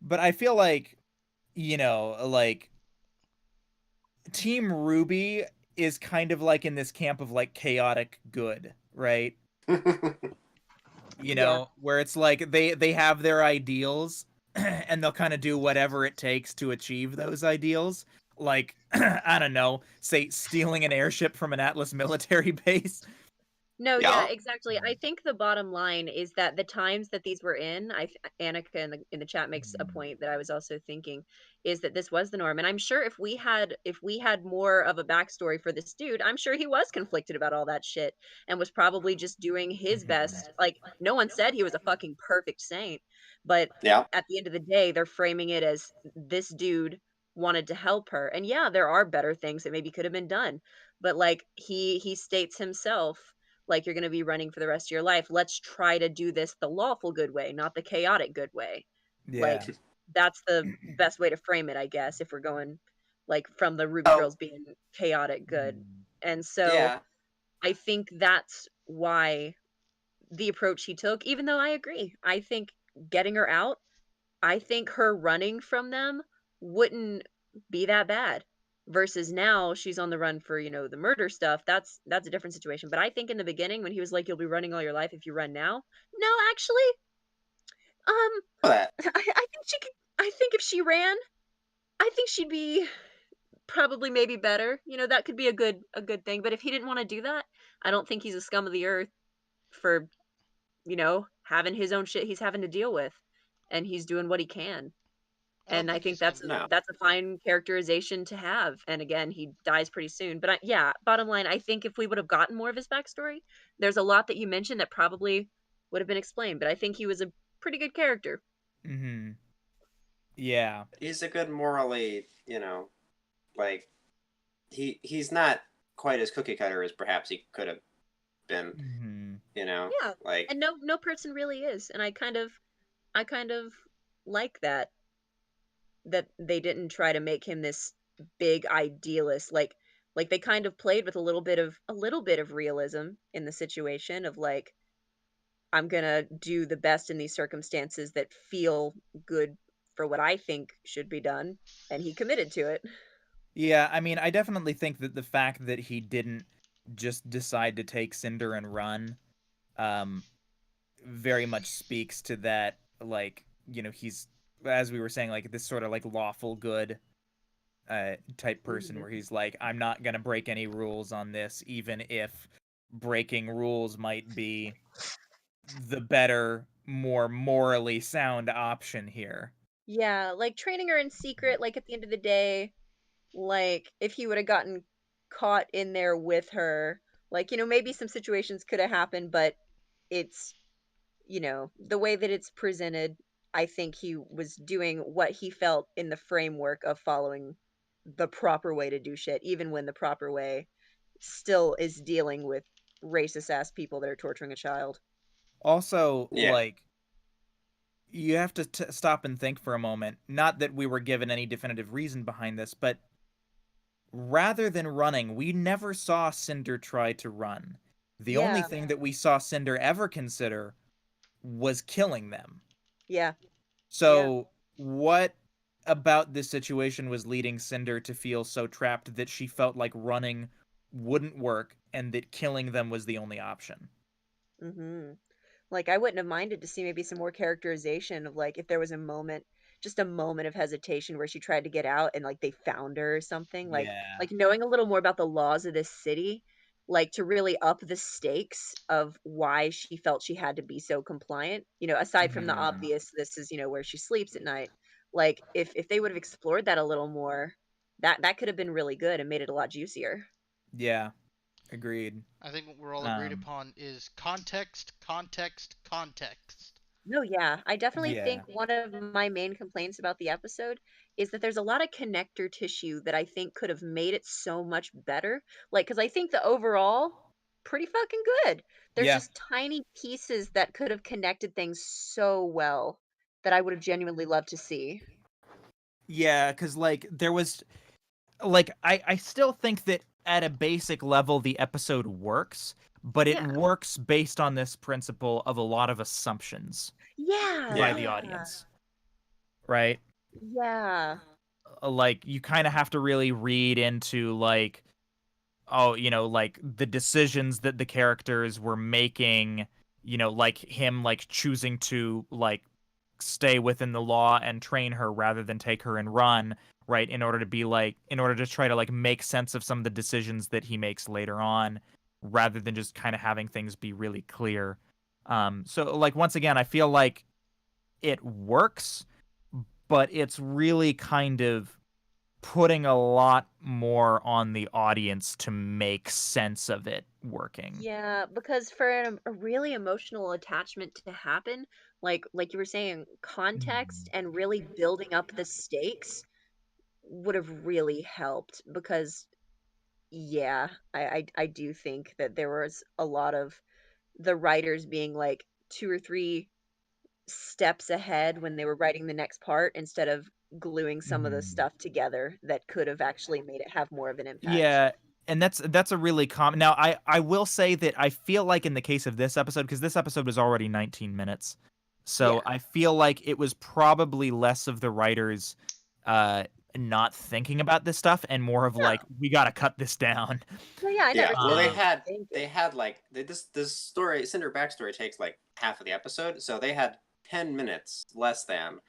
But I feel like, like Team RWBY is kind of like in this camp of like chaotic good, right? Where it's like they have their ideals and they'll kind of do whatever it takes to achieve those ideals. Like, I don't know, say stealing an airship from an Atlas military base. No, Yeah. yeah, exactly. I think the bottom line is that the times that these were in, Annika in the chat makes a point that I was also thinking, is that this was the norm. And I'm sure if we had more of a backstory for this dude, I'm sure he was conflicted about all that shit and was probably just doing his best. Like, no one said he was a fucking perfect saint, but Yeah. at the end of the day, they're framing it as this dude wanted to help her. And yeah, there are better things that maybe could have been done. But like he states himself, like, you're going to be running for the rest of your life. Let's try to do this the lawful good way, not the chaotic good way. Yeah. Like, that's the best way to frame it, I guess, if we're going like from the RWBY girls being chaotic good. And so Yeah. I think that's why the approach he took, even though I agree, I think getting her out, I think her running from them wouldn't be that bad. Versus now she's on the run for, the murder stuff. That's a different situation. But I think in the beginning when he was like, you'll be running all your life if you run now. No, actually, That. I think she could. I think if she ran, I think she'd be probably maybe better. That could be a good thing. But if he didn't want to do that, I don't think he's a scum of the earth for, having his own shit he's having to deal with, and he's doing what he can. And I think that's No. a fine characterization to have. And again, he dies pretty soon. But yeah, bottom line, I think if we would have gotten more of his backstory, there's a lot that you mentioned that probably would have been explained. But I think he was a pretty good character. Mm-hmm. Yeah. He's a good morally, like he's not quite as cookie cutter as perhaps he could have been. Mm-hmm. Yeah. Like, And no person really is. And I kind of like that they didn't try to make him this big idealist. Like they kind of played with a little bit of realism in the situation of like, I'm gonna do the best in these circumstances that feel good for what I think should be done, and he committed to it. Yeah, I mean, I definitely think that the fact that he didn't just decide to take Cinder and run, um, very much speaks to that, like, he's, as we were saying, like, this sort of, like, lawful good type person where he's like, I'm not gonna break any rules on this, even if breaking rules might be the better, more morally sound option here. Yeah, like training her in secret, like at the end of the day, like if he would have gotten caught in there with her, Like, maybe some situations could have happened, but it's, the way that it's presented, I think he was doing what he felt in the framework of following the proper way to do shit, even when the proper way still is dealing with racist ass people that are torturing a child. Also, Yeah. like, you have to stop and think for a moment. Not that we were given any definitive reason behind this, but rather than running, we never saw Cinder try to run. The only Yeah, thing that we saw Cinder ever consider was killing them. yeah, yeah. So, what about this situation was leading Cinder to feel so trapped that she felt like running wouldn't work and that killing them was the only option? Mhm. Like, I wouldn't have minded to see maybe some more characterization of, like, if there was a moment, just a moment of hesitation where she tried to get out and, like, they found her or something, Yeah. like knowing a little more about the laws of this city, like, to really up the stakes of why she felt she had to be so compliant, aside from the Mhm. obvious, this is, where she sleeps at night. Like, if they would have explored that a little more, that could have been really good and made it a lot juicier. Yeah, agreed. I think what we're all agreed Um, upon is context, context, context. No, yeah. I definitely yeah. think one of my main complaints about the episode is that there's a lot of connector tissue that I think could have made it so much better. Like, because I think the overall, pretty fucking good. There's Yeah. just tiny pieces that could have connected things so well that I would have genuinely loved to see. Yeah, cuz like there was like I still think that at a basic level the episode works, but it Yeah. works based on this principle of a lot of assumptions Yeah. by Yeah. the Yeah. audience, right? Yeah. Like you kind of have to really read into like oh, like the decisions that the characters were making, like him like choosing to like stay within the law and train her rather than take her and run, right? In order to try to like make sense of some of the decisions that he makes later on, rather than just kind of having things be really clear. So like once again, I feel like it works, but it's really kind of putting a lot more on the audience to make sense of it working. Yeah, because for a really emotional attachment to happen, like you were saying, context and really building up the stakes would have really helped because yeah, I do think that there was a lot of the writers being like 2 or 3 steps ahead when they were writing the next part instead of gluing some of the Mhm. stuff together that could have actually made it have more of an impact. Yeah, and that's a really common. Now, I will say that I feel like in the case of this episode, because this episode was already 19 minutes, so Yeah. I feel like it was probably less of the writers uh not thinking about this stuff and more of No. like we got to cut this down. No, yeah, I Yeah. never Well, said they they Um, had didn't they think had like this story Cinder backstory takes like half of the episode, so they had 10 minutes less than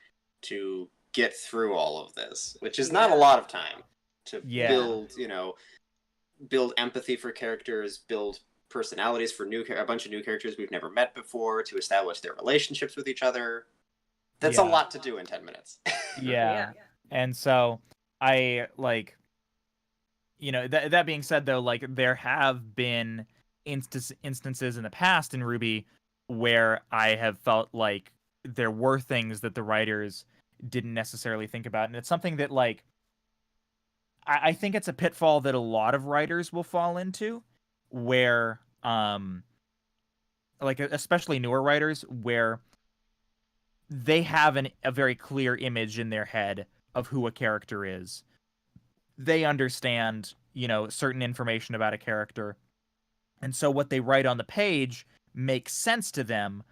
to get through all of this, which is not a Yeah. lot of time to yeah. build, build empathy for characters, build personalities for a bunch of new characters we've never met before, to establish their relationships with each other. That's a Yeah. lot to do in 10 minutes. Yeah. Yeah. And so I like that being said though, like there have been instances in the past in Ruby where I have felt like there were things that the writers didn't necessarily think about. And it's something that like I think it's a pitfall that a lot of writers will fall into where like especially newer writers where they have a very clear image in their head of who a character is. They understand, certain information about a character. And so what they write on the page makes sense to them,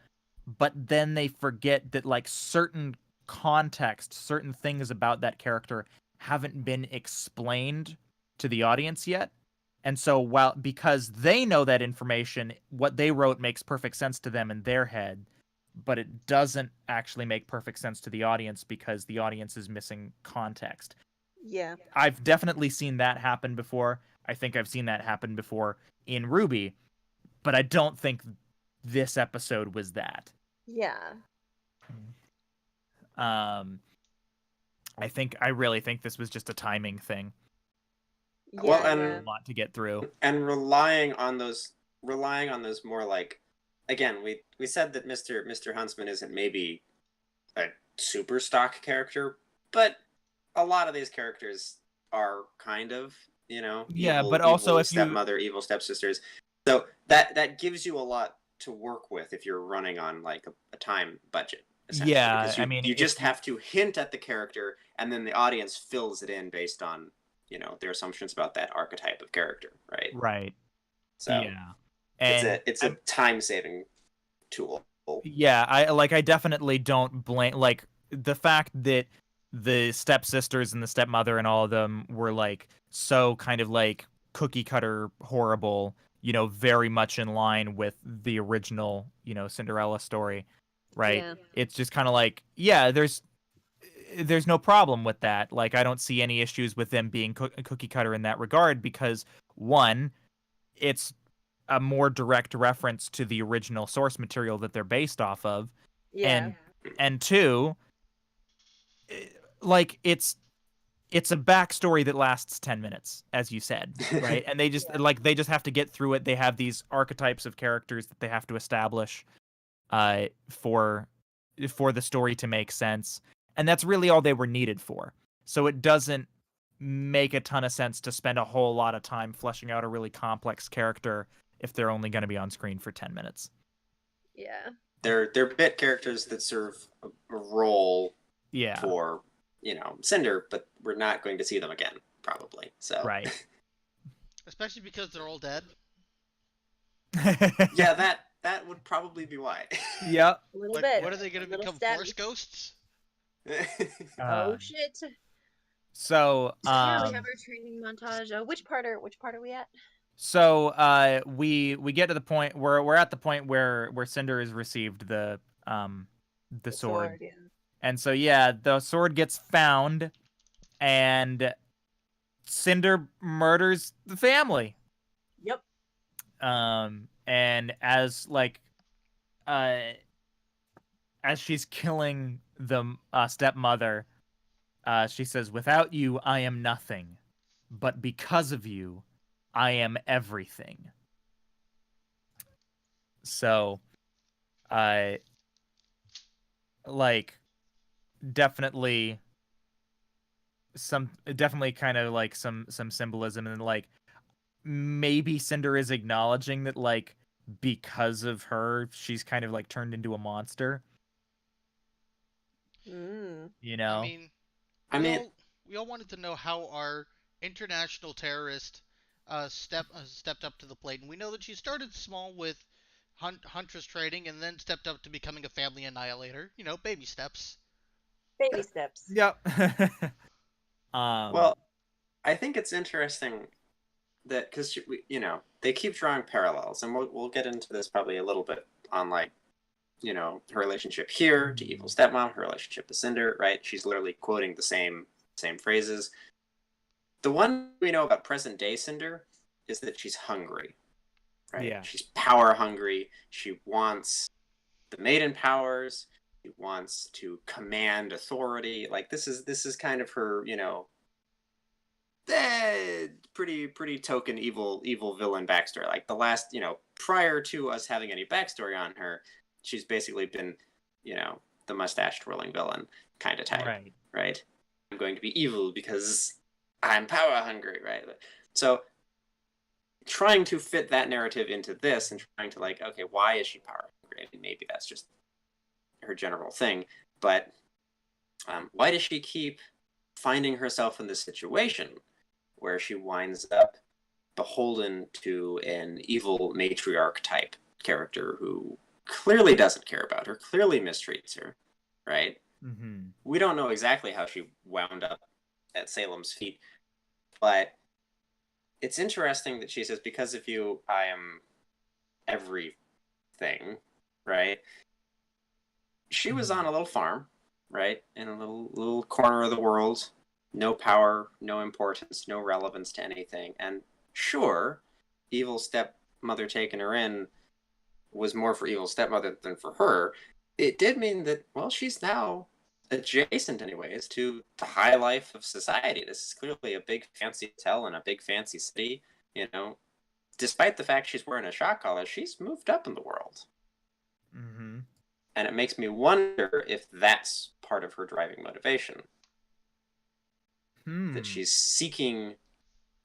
but then they forget that like certain context, certain things about that character haven't been explained to the audience yet. And so while because they know that information, what they wrote makes perfect sense to them in their head, but it doesn't actually make perfect sense to the audience because the audience is missing context. Yeah. I've definitely seen that happen before. I think I've seen that happen before in Ruby, but I don't think this episode was that. Yeah. Um, I really think this was just a timing thing. Well, Yeah, A yeah. lot to get through. and relying on those more like, again, we said that Mr. Huntsman isn't maybe a super stock character, but a lot of these characters are kind of, Yeah, evil but also evil if you stepmother, evil stepsisters. So that gives you a lot to work with if you're running on like a time budget, essentially, yeah, because I you mean you if just you have to hint at the character and then the audience fills it in based on, their assumptions about that archetype of character, right? right. So Yeah. it's And a time saving tool. yeah, I definitely don't blame like the fact that the stepsisters and the stepmother and all of them were like so kind of like cookie cutter horrible, very much in line with the original, Cinderella story, right? Yeah. It's just kind of like, yeah, there's no problem with that. Like I don't see any issues with them being cookie cutter in that regard because one, it's a more direct reference to the original source material that they're based off of, Yeah. and two, like it's a backstory that lasts 10 minutes, as you said, right? And they just Yeah. they just have to get through it. They have these archetypes of characters that they have to establish for the story to make sense, and that's really all they were needed for. So it doesn't make a ton of sense to spend a whole lot of time fleshing out a really complex character if they're only going to be on screen for 10 minutes. Yeah. They're bit characters that serve a role Yeah. for, Cinder, but we're not going to see them again, probably. So Right. Especially because they're all dead. yeah, that would probably be why. Yeah. A little Like, bit. what are they going A to little become? stabby. Force ghosts? Oh shit. So Yeah, we have our training montage. Which part are we at? So we get to the point where we're at the point where Cinder has received the sword. Yeah. And so yeah, the sword gets found and Cinder murders the family. Yep. And as she's killing the stepmother, she says, "Without you, I am nothing, but because of you, I am everything." So, like, definitely definitely kind of like some symbolism, and like maybe Cinder is acknowledging that like because of her, she's kind of like turned into a monster. Mm. I mean, I we mean, all we all wanted to know how our international terrorist stepped up to the plate, and we know that she started small with huntress trading, and then stepped up to becoming a family annihilator. Baby steps. Baby steps. Yep. well, I think it's interesting that because they keep drawing parallels, and we'll get into this probably a little bit on like her relationship here to evil stepmom, her relationship to Cinder, right? She's literally quoting the same phrases. The one we know about present day Cinder is that she's hungry, right? Yeah. She's power hungry. She wants the maiden powers. She wants to command authority. Like this is kind of her, pretty token evil villain backstory. Like the last, prior to us having any backstory on her, she's basically been, the mustache twirling villain kind of type, right? I'm going to be evil because I'm power hungry, right? So trying to fit that narrative into this and trying to like, okay, why is she power hungry? I mean, maybe that's just her general thing, but why does she keep finding herself in this situation where she winds up beholden to an evil matriarch type character who clearly doesn't care about her, clearly mistreats her, right? Mm-hmm. We don't know exactly how she wound up at Salem's feet, but it's interesting that she says, because of you, I am everything, right? She was on a little farm, right? In a little corner of the world. No power, no importance, no relevance to anything. And sure, evil stepmother taking her in was more for evil stepmother than for her. It did mean that, well, she's now adjacent anyways to the high life of society. This is clearly a big fancy hotel in a big fancy city, you know. Despite the fact she's wearing a shot collar, she's moved up in the world. Mm-hmm. And it makes me wonder if that's part of her driving motivation. That she's seeking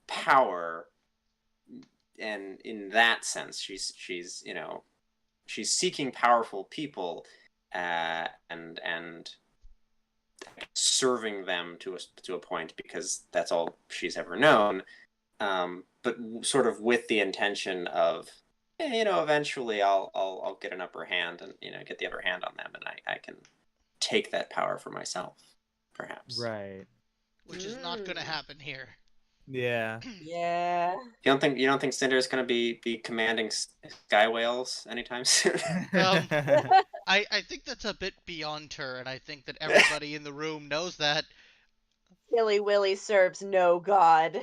power, and in that sense she's seeking powerful people, and serving them to a point, because that's all she's ever known, but sort of with the intention of, eventually I'll get an upper hand, and get the upper hand on them, and I can take that power for myself, perhaps. Right. Which is not going to happen here. Yeah. Yeah. You don't think Cinder is going to be commanding sky whales anytime soon? I think that's a bit beyond her, and I think that everybody in the room knows that. Silly Willy serves no god.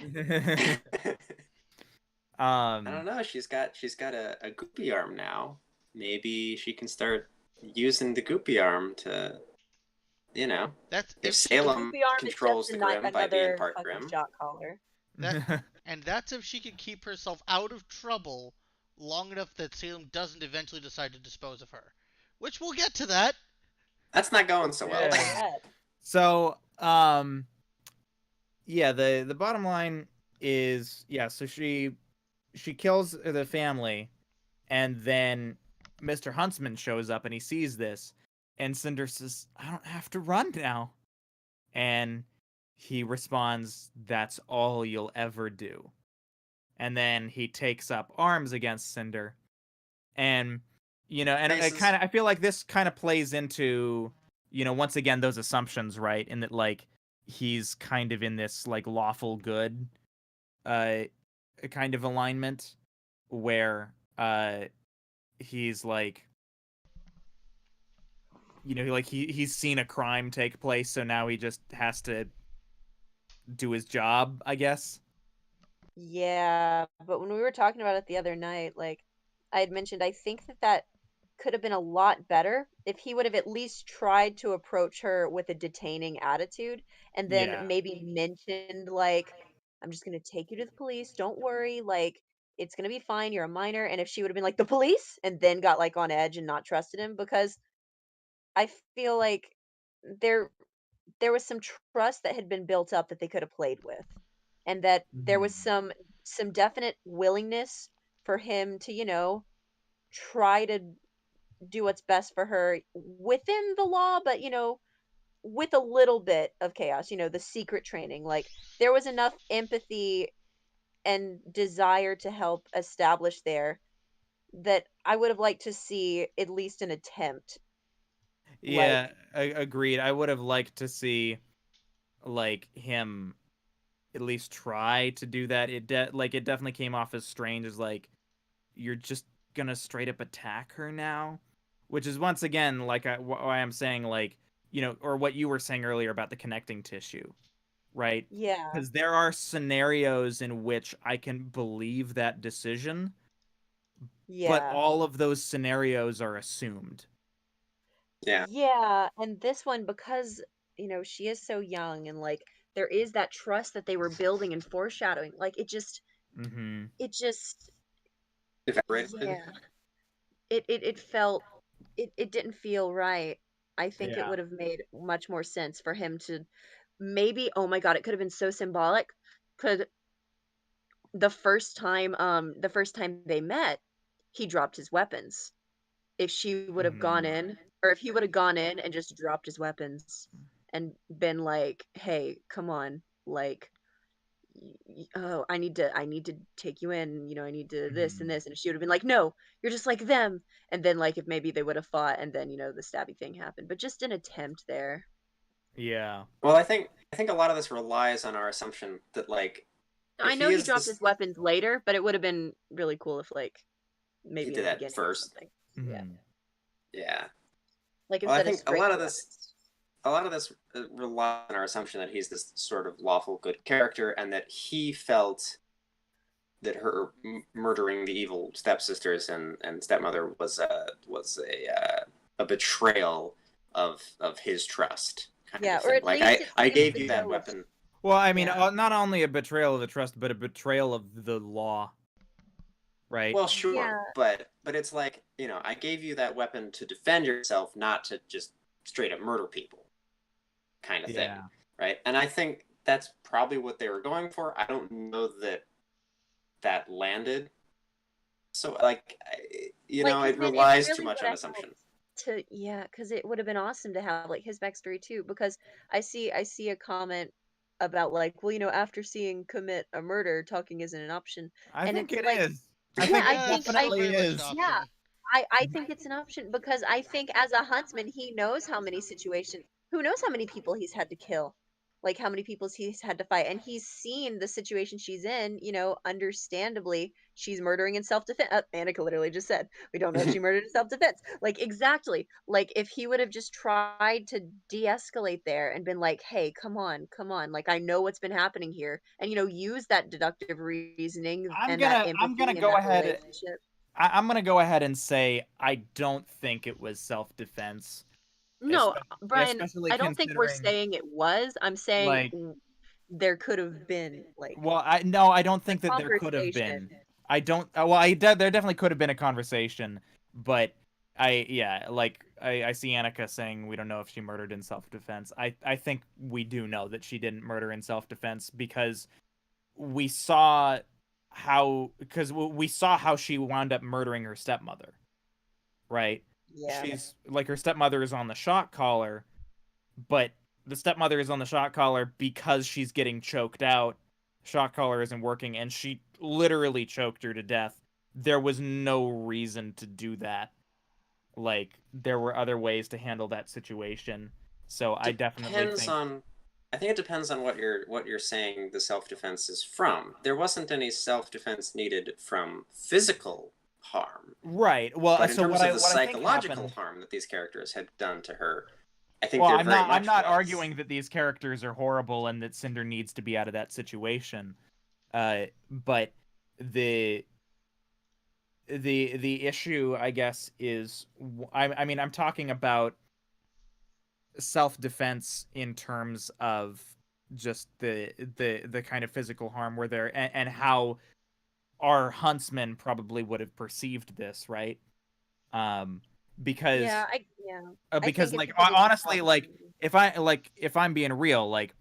I don't know. She's got a goopy arm now. Maybe she can start using the goopy arm to, That's if if she, Salem Goopy arm is controls just the Grim by being another part fucking Grim. shot caller. and that's if she can keep herself out of trouble long enough that Salem doesn't eventually decide to dispose of her. Which we'll get to that. That's not going so well. Yeah. So, yeah, the bottom line is, so she kills the family, and then Mr. Huntsman shows up and he sees this, and Cinder says, "I don't have to run now." And he responds, "That's all you'll ever do." And then he takes up arms against Cinder. And and I feel like this kind of plays into, once again, those assumptions, right? In that, like, he's kind of in this, like, lawful good kind of alignment where he's like, like he's seen a crime take place, so now he just has to do his job, I guess. Yeah, but when we were talking about it the other night, like, I had mentioned, I think that could have been a lot better if he would have at least tried to approach her with a detaining attitude, and then Yeah. maybe mentioned, like, I'm just gonna take you to the police, don't worry, like, it's gonna be fine, you're a minor. And if she would have been like, the police, and then got, like, on edge and not trusted him, because I feel like there there was some trust that had been built up that they could have played with, and that there was some definite willingness for him to, try to do what's best for her within the law, but, with a little bit of chaos, the secret training. Like, there was enough empathy and desire to help establish there that I would have liked to see at least an attempt. Yeah, Like, agreed. I would have liked to see, like, him at least try to do that. It definitely came off as strange, as like, you're just gonna straight up attack her now, which is, once again, like, why I'm saying, like, or what you were saying earlier about the connecting tissue, right? yeah, Because there are scenarios in which I can believe that decision, but yeah. all of those scenarios are assumed. Yeah. Yeah, and this one, because, she is so young, and, like, there is that trust that they were building and foreshadowing. Like, Mm-hmm. it just, Evaporated. yeah, it felt, it didn't feel right. I think it Yeah. would have made much more sense for him to maybe, oh my God, it could have been so symbolic. Could the first time they met, he dropped his weapons. If she would have gone Mm-hmm. in, or if he would have gone in and just dropped his weapons and been like, "Hey, come on, like, oh, I need to take you in, I need to this and Mm-hmm. this." And she would have been like, "No, you're just like them." And then, like, if maybe they would have fought, and then, the stabby thing happened, but just an attempt there. Yeah. Well, I think a lot of this relies on our assumption that, like, I if know he he is dropped this, his weapons later, but it would have been really cool if, like, he maybe in did the that beginning or first. something. Yeah. Mm-hmm. Yeah. Like, Well, I instead of think a straight lot to of this weapons. a lot of this relies on our assumption that he's this sort of lawful good character, and that he felt that her murdering the evil stepsisters and stepmother was a betrayal, of his trust kind Yeah, of or thing. at Like least it I seems gave you that betrayal of. weapon. Well, I mean, Yeah. not only a betrayal of the trust, but a betrayal of the law, right? Well, sure, Yeah. but it's like, I gave you that weapon to defend yourself, not to just straight up murder people, kind of thing, Yeah. right? And I think that's probably what they were going for. I don't know that that landed. So, like, Because it then it relies too really much would on have assumption. helped because it would have been awesome to have like his backstory too. Because I see a comment about like, well, after seeing commit a murder, talking isn't an option, I and think it's it like, is. I yeah, think I it Yeah, think it's still I definitely very much an is. yeah, option. I think it's an option because I think as a huntsman, he knows how many situations, who knows how many people he's had to kill, like how many people he's had to fight, and he's seen the situation she's in. Understandably, she's murdering in self-defense. Annika literally just said, "We don't know if she murdered in self-defense." Like exactly. Like if he would have just tried to de-escalate there and been like, "Hey, come on. Like I know what's been happening here," and use that deductive reasoning I'm and that gonna I'm gonna empathy and go that ahead. relationship. I'm gonna go ahead and say I don't think it was self-defense, No, especially, Brian, especially I don't think we're considering, saying it was. I'm saying like, there could have been like well, I don't a think that there could have conversation. been. I don't. Well, there definitely could have been a conversation, but yeah, like I see Annika saying we don't know if she murdered in self-defense. I think we do know that she didn't murder in self-defense because we saw we saw how she wound up murdering her stepmother, right? Yeah. She's like, her stepmother is on the shock collar, but the stepmother is on the shock collar because she's getting choked out. Shock collar isn't working, and she literally choked her to death. There was no reason to do that. Like, there were other ways to handle that situation. So I definitely Depends think, on. I think it depends on what you're saying the self defense is from. There wasn't any self defense needed from physical harm, right. Well, but in so terms of the what I think psychological happened. harm that these characters had done to her, I think Well, there very I'm much not was. arguing that these characters are horrible and that Cinder needs to be out of that situation. But the the issue, I guess, is I mean, I'm talking about self-defense in terms of just the kind of physical harm where there, and how our huntsman probably would have perceived this, right? Um, because Yeah. I because think if like, he could have just honestly, talked like, to if I'm being real, like,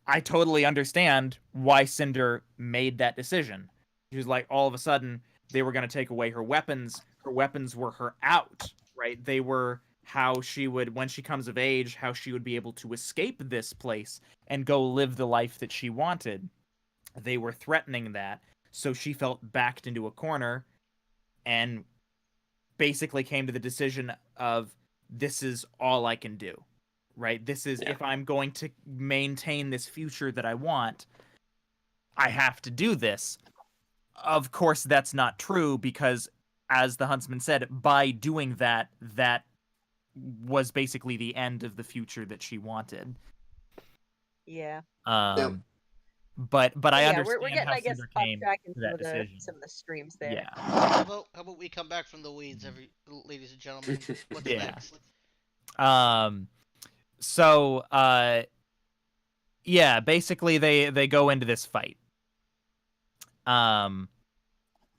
I totally understand why Cinder made that decision. She was like, all of a sudden, they were going to take away her weapons. Her weapons were her out, right? They were how she would, when she comes of age, how she would be able to escape this place and go live the life that she wanted. They were threatening that. So she felt backed into a corner and basically came to the decision of, this is all I can do, right? This is, Yeah. if I'm going to maintain this future that I want, I have to do this. Of course, that's not true because, as the huntsman said, by doing that, that was basically the end of the future that she wanted. Yeah. Yep. Um, but I Yeah, we're understand getting, how I guess, Cinder off came track in to that decision. some of the streams there. Yeah, How about we come back from the weeds, ladies and gentlemen? What's yeah. next? So, yeah, basically they go into this fight.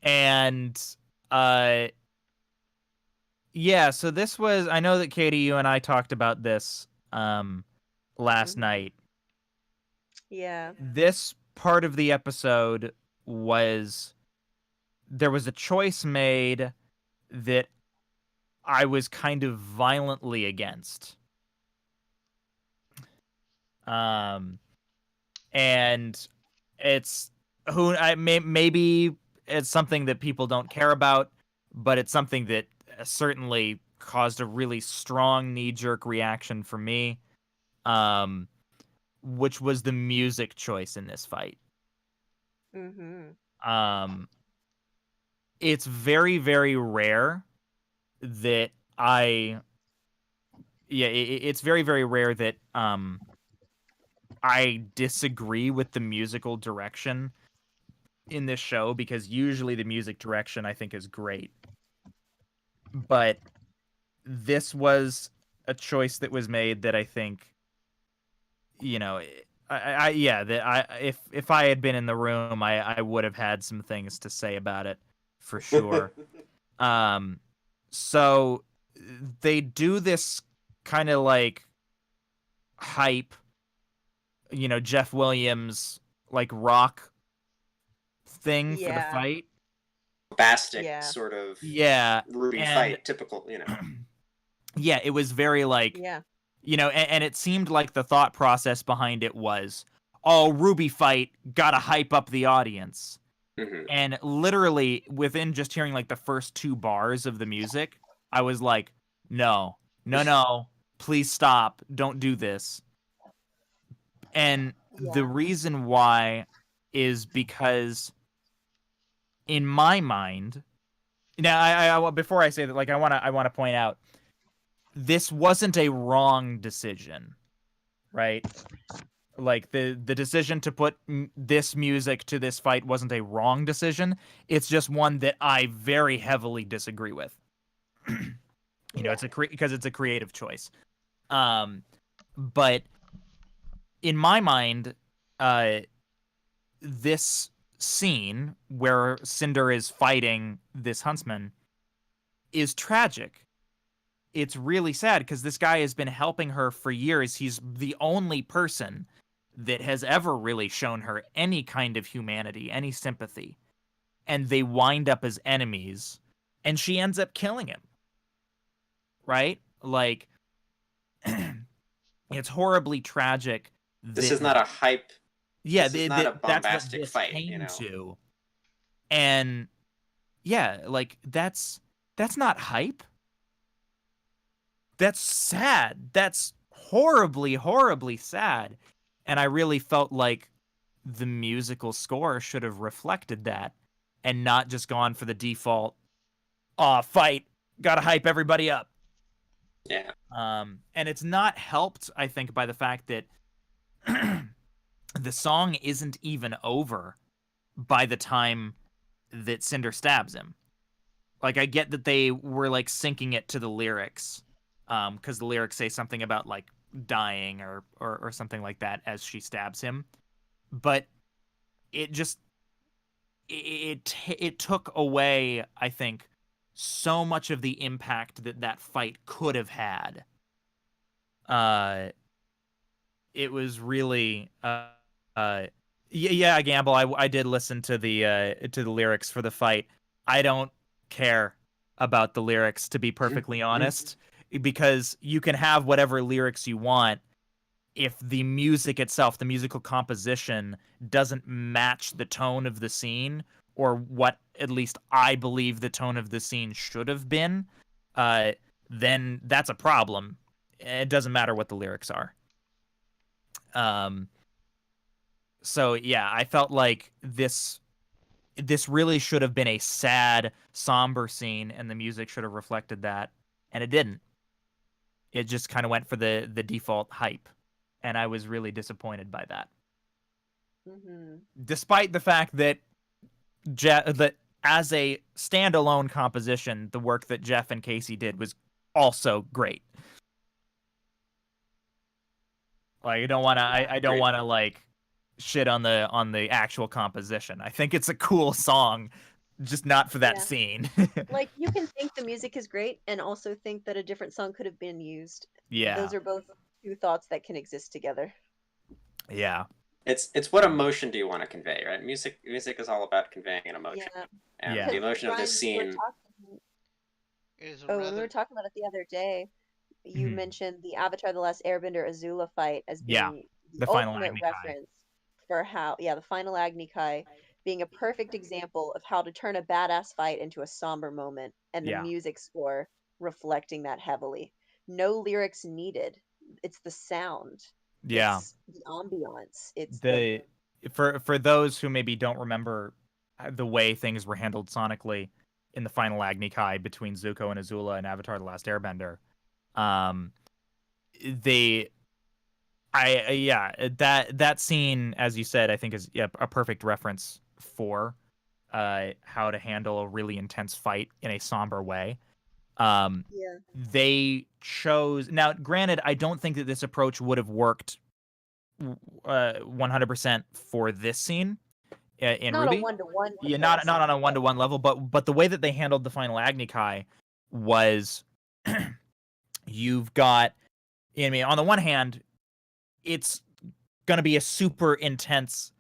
And uh yeah, so this was, I know that Katie, you and I talked about this last Mhm. night. Yeah. This part of the episode was, there was a choice made that I was kind of violently against. And it's, maybe it's something that people don't care about, but it's something that certainly caused a really strong knee-jerk reaction for me, which was the music choice in this fight. Mhm. It's very, very rare that it's very, very rare that I disagree with the musical direction in this show, because usually the music direction I think is great. But this was a choice that was made that I think, you know, yeah, that if I had been in the room, I would have had some things to say about it for sure. So they do this kind of like hype, Jeff Williams like rock thing for the Yeah. fight. Bombastic Yeah. sort of Yeah, RWBY and fight, typical, yeah, it was very like, Yeah. and it seemed like the thought process behind it was, oh, RWBY fight, gotta hype up the audience. Mhm. And literally within just hearing like the first 2 bars of the music, I was like, no, please stop, don't do this. And the Yeah. reason why is because in my mind, now I before I say that, like, I want to point out this wasn't a wrong decision, right? Like the decision to put this music to this fight wasn't a wrong decision. It's just one that I very heavily disagree with. Yeah. Because it's a creative choice. But in my mind, uh, this scene where Cinder is fighting this huntsman is tragic. It's really sad because this guy has been helping her for years. He's the only person that has ever really shown her any kind of humanity, any sympathy. And they wind up as enemies, and she ends up killing him. Right? Like, it's horribly tragic. This is not a hype. Yeah, this is not a that's what bombastic this fight, came to. And yeah, like that's not hype. That's sad. That's horribly, horribly sad. And I really felt like the musical score should have reflected that and not just gone for the default, fight, gotta hype everybody up. Yeah. And it's not helped, I think, by the fact that the song isn't even over by the time that Cinder stabs him. Like, I get that they were like syncing it to the lyrics, because the lyrics say something about like dying or something like that as she stabs him, but it just it took away, I think, so much of the impact that fight could have had. It was really yeah, Gamble. I did listen to the lyrics for the fight. I don't care about the lyrics, to be perfectly honest, because you can have whatever lyrics you want if the music itself, the musical composition, doesn't match the tone of the scene or what at least I believe the tone of the scene should have been, then that's a problem. It doesn't matter what the lyrics are. So yeah, I felt like this really should have been a sad, somber scene, and the music should have reflected that, and it didn't. It just kind of went for the default hype, and I was really disappointed by that. Mm-hmm. Despite the fact that that as a standalone composition, the work that Jeff and Casey did was also great. Like, I don't want to I don't want to like shit on the actual composition. I think it's a cool song, just not for that scene. Like, you can think the music is great and also think that a different song could have been used. Yeah. Those are both two thoughts that can exist together. Yeah. It's what emotion do you want to convey, right? Music is all about conveying an emotion. Yeah. And Yeah. the emotion of Ryan, this we were scene. when we were talking about it the other day, you mentioned the Avatar: The Last Airbender Azula fight as being the final ultimate Agni Kai. reference for how, the final Agni Kai being a perfect example of how to turn a badass fight into a somber moment, and the music score reflecting that heavily. No lyrics needed. It's the sound. Yeah. It's the ambiance. It's for those who maybe don't remember the way things were handled sonically in the final Agni Kai between Zuko and Azula in Avatar: The Last Airbender, that scene, as you said, I think is a perfect reference for how to handle a really intense fight in a somber way. Yeah. They chose, now granted, I don't think that this approach would have worked 100% for this scene in Not a RWBY. one-to-one Yeah, not comparison. on a one-to-one level, but the way that they handled the final Agni Kai was you've got, I mean, on the one hand, it's going to be a super intense,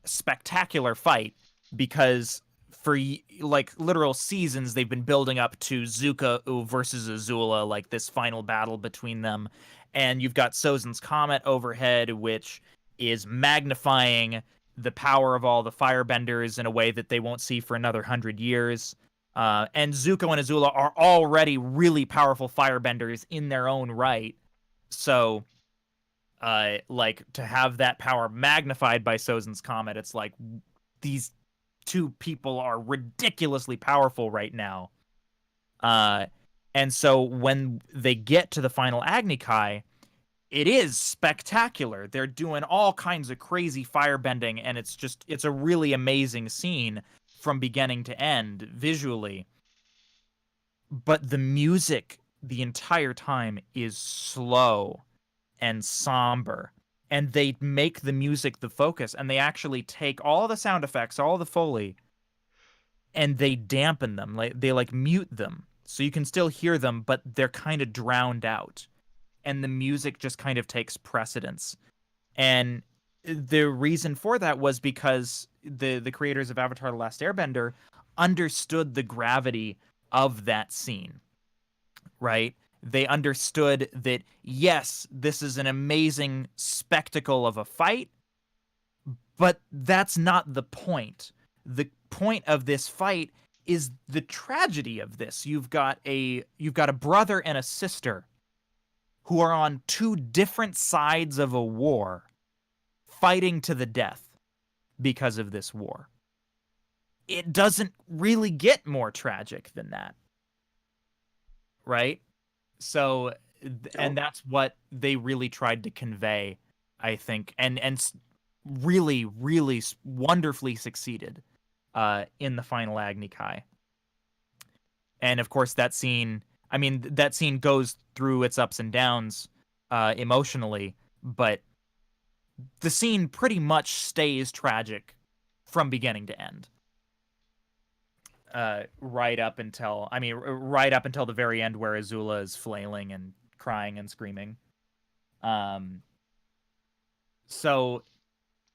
spectacular fight because for like literal seasons they've been building up to Zuko versus Azula, like this final battle between them, and you've got Sozin's comet overhead, which is magnifying the power of all the firebenders in a way that they won't see for another 100 years. And Zuko and Azula are already really powerful firebenders in their own right. So, like to have that power magnified by Sozin's comet, it's like these two people are ridiculously powerful right now. Uh, and so when they get to the final Agni Kai, it is spectacular. They're doing all kinds of crazy firebending, and it's a really amazing scene from beginning to end visually. But the music the entire time is slow and somber. And they make the music the focus, and they actually take all the sound effects, all the Foley, and they dampen them. Like they like mute them. So you can still hear them, but they're kind of drowned out. And the music just kind of takes precedence. And the reason for that was because the creators of Avatar The Last Airbender understood the gravity of that scene, right? They understood that, yes, this is an amazing spectacle of a fight, but that's not the point. The point of this fight is the tragedy of this. You've got a brother and a sister who are on two different sides of a war, fighting to the death because of this war. It doesn't really get more tragic than that, right? So, and that's what they really tried to convey, I think, and really, really wonderfully succeeded in the final Agni Kai. And of course, that scene, I mean, that scene goes through its ups and downs emotionally, but the scene pretty much stays tragic from beginning to end. Right up until, I mean, right up until the very end where Azula is flailing and crying and screaming. So,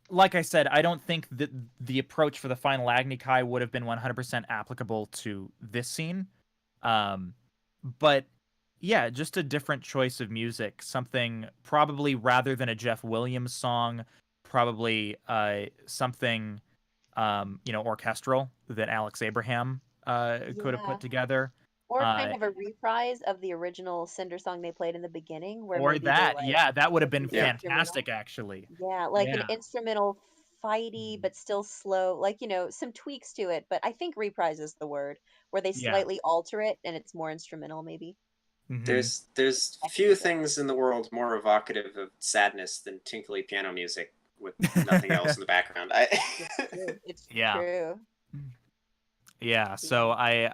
like I said, I don't think that the approach for the final Agni Kai would have been 100% applicable to this scene. But yeah, just a different choice of music. Something probably rather than a Jeff Williams song, probably something orchestral that Alex Abraham could have Yeah. put together. Or kind of a reprise of the original Cinder song they played in the beginning, where Or maybe they that, like yeah, that would have put been the Yeah. instrumental. fantastic, actually. Yeah, like an Yeah. instrumental fighty but still slow, like, some tweaks to it, but I think reprise is the word, where they Yeah. slightly alter it and it's more instrumental maybe. Mm-hmm. There's I few think so. things in the world more evocative of sadness than tinkly piano music with nothing else in the background. It's true. It's Yeah. true. Yeah, so I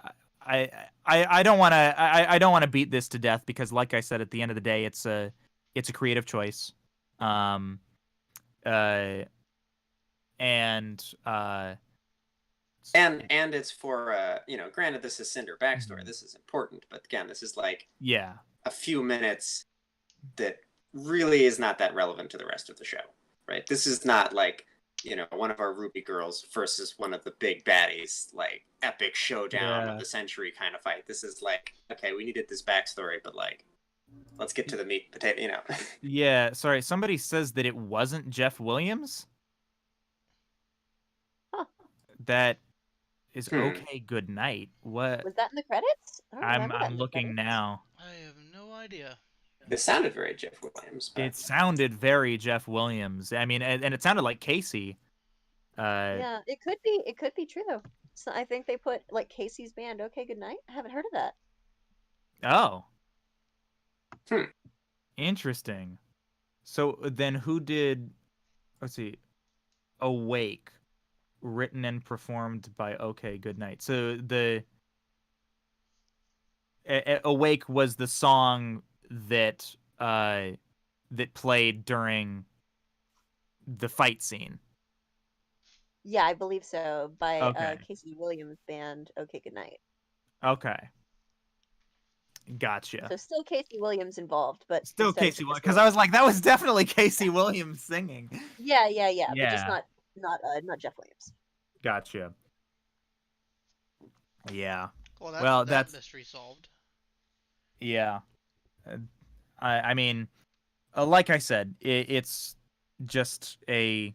don't want to I don't want to beat this to death because, like I said, at the end of the day, it's a creative choice, um, uh, and and it's for granted this is Cinder backstory. Mhm. This is important, but again, this is like yeah, a few minutes that really is not that relevant to the rest of the show, right? This is not like one of our RWBY girls versus one of the big baddies, like epic showdown of the century kind of fight. This is like, okay, we needed this backstory, but like, let's get to the meat and potato, Yeah, sorry, somebody says that it wasn't Jeff Williams. Huh. That is Hmm. okay. Good night. What? Was that in the credits? I don't remember that in I'm the looking credits. now. I have no idea. It sounded very Jeff Williams, but It sounded very Jeff Williams. I mean, and it sounded like Casey. Yeah, it could be. It could be true though. So I think they put like Casey's band. Okay, good night. I haven't heard of that. Oh. Hmm. Interesting. So then who did, let's see, Awake, written and performed by OK Goodnight. So Awake was the song that that played during the fight scene. Yeah, I believe so. By Okay. Casey Williams' band, OK Goodnight. Okay. Gotcha. So still Casey Williams involved, but Still instead of Casey Williams, just because I was like, that was definitely Casey Williams singing. yeah, but just Yeah. not Jeff Williams. Gotcha. Yeah. Well, that's Well, that that's mystery solved. yeah. I mean, like I said, it's just a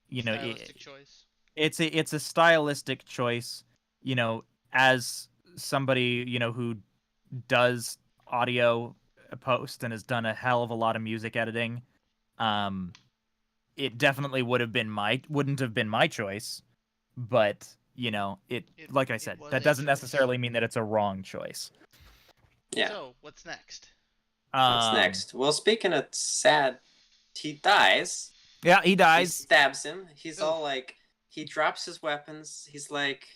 Stylistic choice. it's a stylistic choice. As somebody who does audio post and has done a hell of a lot of music editing, it definitely wouldn't have been my choice, but like I said, was that a doesn't choice. necessarily mean that it's a wrong choice. Yeah. So, what's next? What's next? Well, speaking of sad, he dies. Yeah, he He dies. stabs him. He's Oof. all like, he drops his weapons. He's like,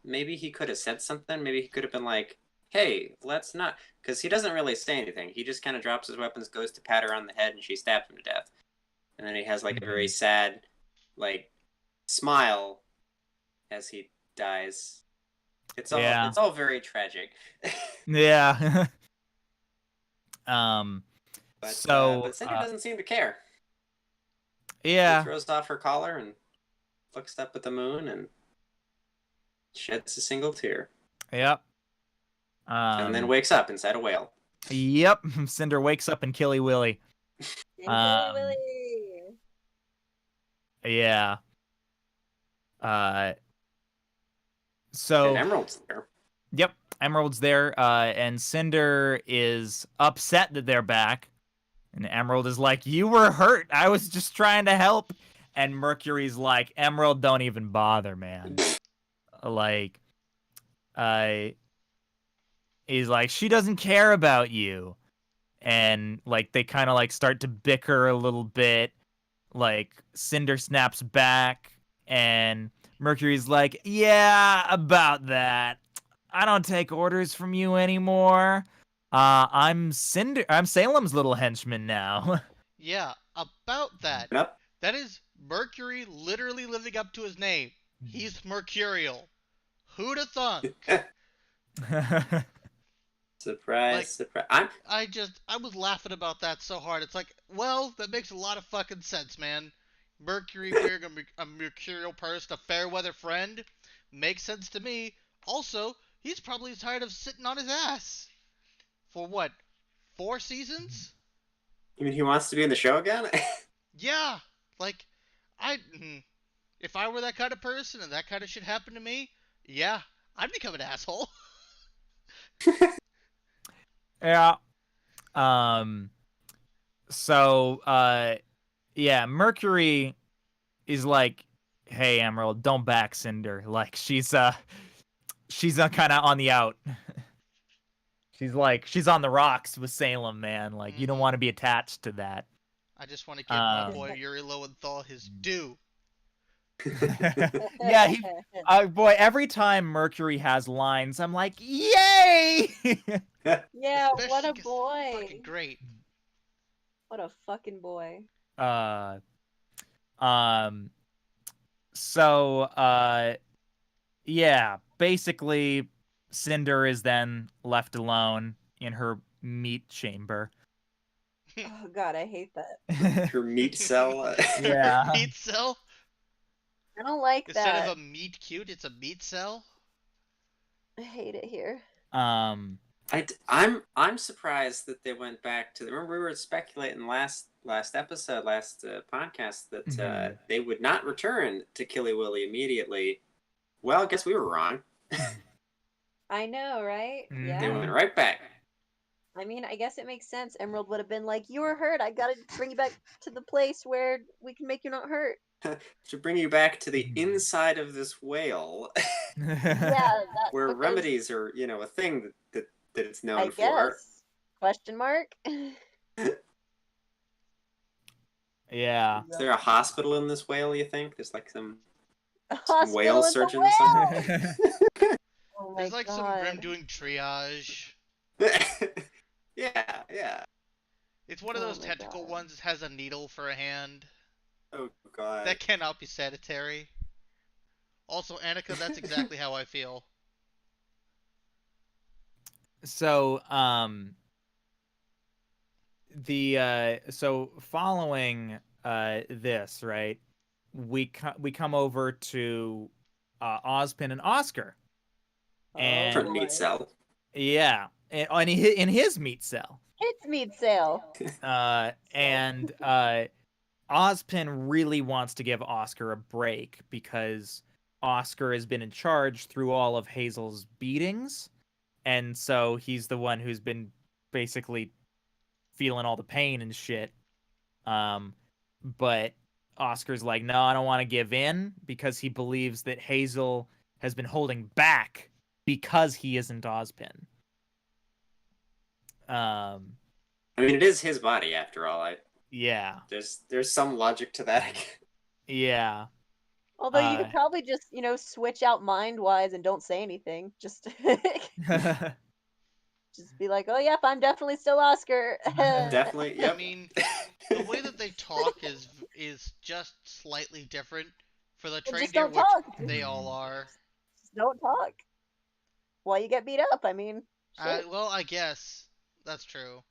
maybe he could have said something. Maybe he could have been like, hey, let's not. Because he doesn't really say anything. He just kind of drops his weapons, goes to pat her on the head, and she stabs him to death. And then he has like a very sad, like, smile as he dies. It's all very tragic. Yeah. But So Cinder doesn't seem to care. yeah. She throws off her collar and looks up at the moon and sheds a single tear. Yep. And then wakes up inside a whale. Yep. Cinder wakes up in Killy Willy. And Willy. Yeah. So And Emerald's there. Yep, Emerald's there, and Cinder is upset that they're back. And Emerald is like, "You were hurt. I was just trying to help." And Mercury's like, "Emerald, don't even bother, man." Like, he's like, "She doesn't care about you." And like they kind of like start to bicker a little bit. Like Cinder snaps back, and Mercury's like, "Yeah, about that. I don't take orders from you anymore. I'm Salem's little henchman now." Yeah, about that. Yep. That is Mercury literally living up to his name. He's mercurial. Who'da thunk? Surprise, surprise. I was laughing about that so hard. It's like, well, that makes a lot of fucking sense, man. Mercury being a mercurial person, a fair weather friend, makes sense to me. Also, he's probably tired of sitting on his ass. For what, 4 seasons? You mean he wants to be in the show again? Yeah, like, if I were that kind of person and that kind of shit happened to me, yeah, I'd become an asshole. Yeah. So, yeah, Mercury is like, "Hey, Emerald, don't back Cinder. Like, she's kind of on the out." She's on the rocks with Salem, man. Like, you don't want to be attached to that. I just want to give my boy Yuri Lowenthal his due. Yeah, boy, every time Mercury has lines, I'm like, yay! Yeah, what a Especially 'cause boy. Fucking great. What a fucking boy. So, yeah, basically, Cinder is then left alone in her meat chamber. Oh god, I hate that. Her meat cell. Yeah. Meat cell? I don't like Instead that. of a meat cute, it's a meat cell? I hate it here. I'm surprised that they went back to. Remember, we were speculating last episode, last podcast that they would not return to Killy Willy immediately. Well, I guess we were wrong. I know, right? Yeah. They went right back. I mean, I guess it makes sense. Emerald would have been like, "You were hurt. I gotta bring you back to the place where we can make you not hurt." To bring you back to the inside of this whale. Yeah, where because remedies are, a thing that it's known I for. guess. Question mark? Yeah. Is there a hospital in this whale, you think? There's like some A hospital whale in the surgeon whale! or something? Oh Oh my There's like some Grim god. doing triage. Yeah. It's one of Oh those my tentacle god. ones that has a needle for a hand. Oh god. That cannot be sanitary. Also, Annika, that's exactly how I feel. So, so following this, right? We come over to Ozpin and Oscar, Oh For and meat boy. cell. yeah, in his meat cell, It's meat sale. and Ozpin really wants to give Oscar a break because Oscar has been in charge through all of Hazel's beatings, and so he's the one who's been basically feeling all the pain and shit. But Oscar's like, no, I don't want to give in because he believes that Hazel has been holding back because he isn't Ozpin. Um, I mean, it is his body after all. yeah, There's some logic to that. yeah. Although you could probably just, switch out mind-wise and don't say anything. Just just be like, "Oh, yep, I'm definitely still Oscar." Definitely, I yep. mean, the way that they talk is just slightly different for the And just reindeer, don't which talk. they all are. Just don't talk. While you get beat up. I mean, shit. Well, I guess that's true.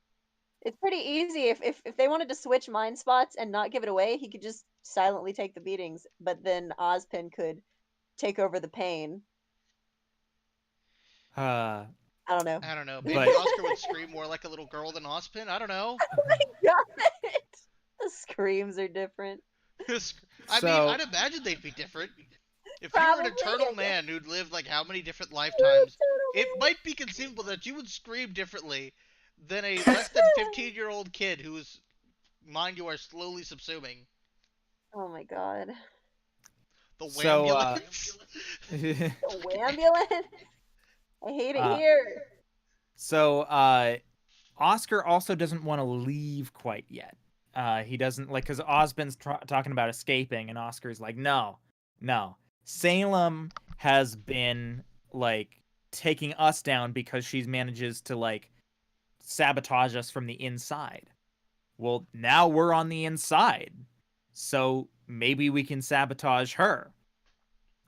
It's pretty easy. If they wanted to switch mind spots and not give it away, he could just silently take the beatings. But then Ozpin could take over the pain. uh, I don't know. I don't know. Maybe But- Oscar would scream more like a little girl than Ozpin. I don't know. Oh my god! The screams are different. I mean, I'd imagine they'd be different. If you were an Probably, eternal I guess. man who'd lived like how many different lifetimes, it might be conceivable that you would scream differently than a less than 15-year-old kid whose mind you are slowly subsuming. Oh my god. The So, wambulance. The wambulance? I hate it Uh, here. so, Oscar also doesn't want to leave quite yet. He doesn't like because Ozpin's talking about escaping, and Oscar's like, no. Salem has been like taking us down because she manages to like sabotage us from the inside. Well, now we're on the inside, so maybe we can sabotage her.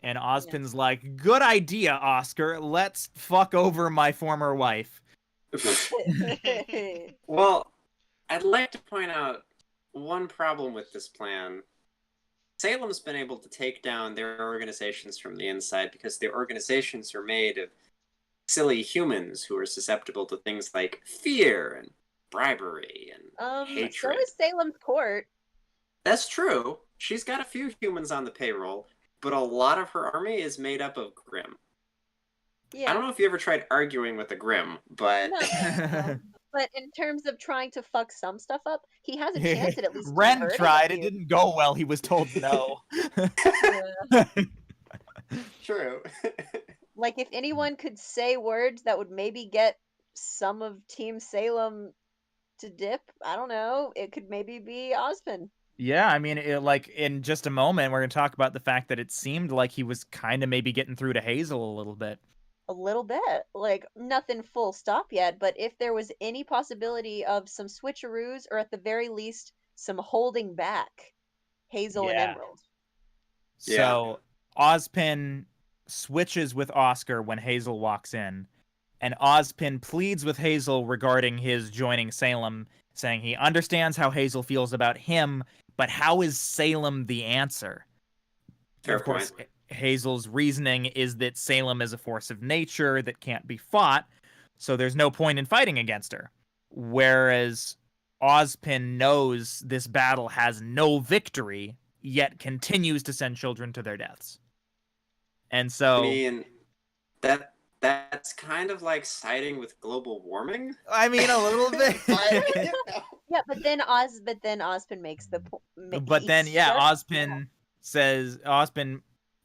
And Ozpin's like, good idea, Oscar. Let's fuck over my former wife. Well, I'd like to point out one problem with this plan. Salem's been able to take down their organizations from the inside because their organizations are made of silly humans who are susceptible to things like fear and bribery and So hatred. is Salem's Court. That's true. She's got a few humans on the payroll, but a lot of her army is made up of Grimm. Yeah. I don't know if you ever tried arguing with a Grimm, but No. But in terms of trying to fuck some stuff up, he has a chance at least Ren converting tried. a It few. didn't go well. He was told no. Yeah. true. Like, if anyone could say words that would maybe get some of Team Salem to dip, I don't know, it could maybe be Ozpin. Yeah, I mean, like in just a moment, we're gonna talk about the fact that it seemed like he was kind of maybe getting through to Hazel a little bit. A little bit. Like, nothing full stop yet, but if there was any possibility of some switcheroos, or at the very least, some holding back, Hazel and Yeah. Emerald. So Ozpin switches with Oscar when Hazel walks in, and Ozpin pleads with Hazel regarding his joining Salem, saying he understands how Hazel feels about him, but how is Salem the answer? Fair of course, point. Hazel's reasoning is that Salem is a force of nature that can't be fought, so there's no point in fighting against her. Whereas Ozpin knows this battle has no victory, yet continues to send children to their deaths. And so, I mean, that's kind of like siding with global warming. I mean, a little bit. Yeah, but then Ozpin makes the point. But then, yeah, Ozpin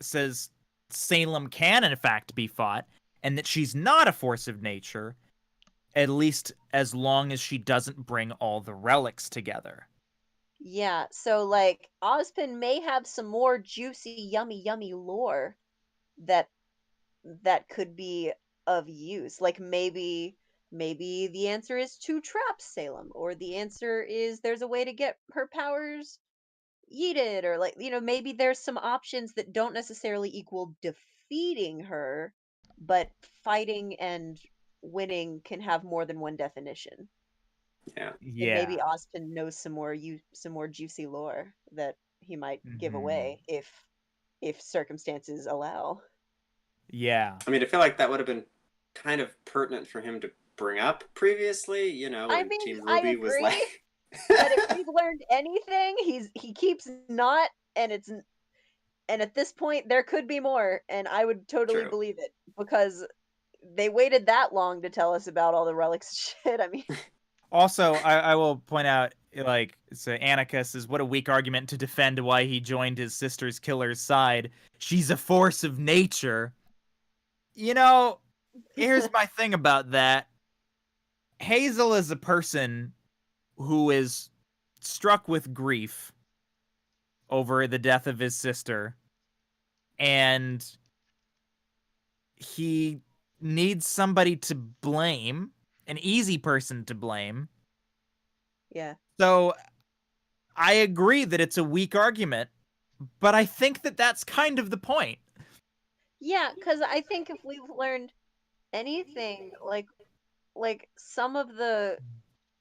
says Salem can in fact be fought, and that she's not a force of nature, at least as long as she doesn't bring all the relics together. Yeah, so like Ozpin may have some more juicy, yummy lore that that could be of use. Like maybe the answer is to trap Salem, or the answer is there's a way to get her powers yeeted, or like, maybe there's some options that don't necessarily equal defeating her, but fighting and winning can have more than one definition. Yeah. And Yeah. maybe Ozpin knows some more juicy lore that he might give away if circumstances allow. Yeah. I mean, I feel like that would have been kind of pertinent for him to bring up previously, you know, I when mean, Team I RWBY was like. agree, but if we've learned anything, he keeps not, and at this point there could be more, and I would totally True. believe it because they waited that long to tell us about all the relics shit. I mean, Also, I will point out, like, so Annika says, what a weak argument to defend why he joined his sister's killer's side. She's a force of nature. You know, here's my thing about that. Hazel is a person who is struck with grief over the death of his sister, and he needs somebody to blame, an easy person to blame. yeah. So I agree that it's a weak argument, but I think that that's kind of the point. Yeah, because I think if we've learned anything, like some of the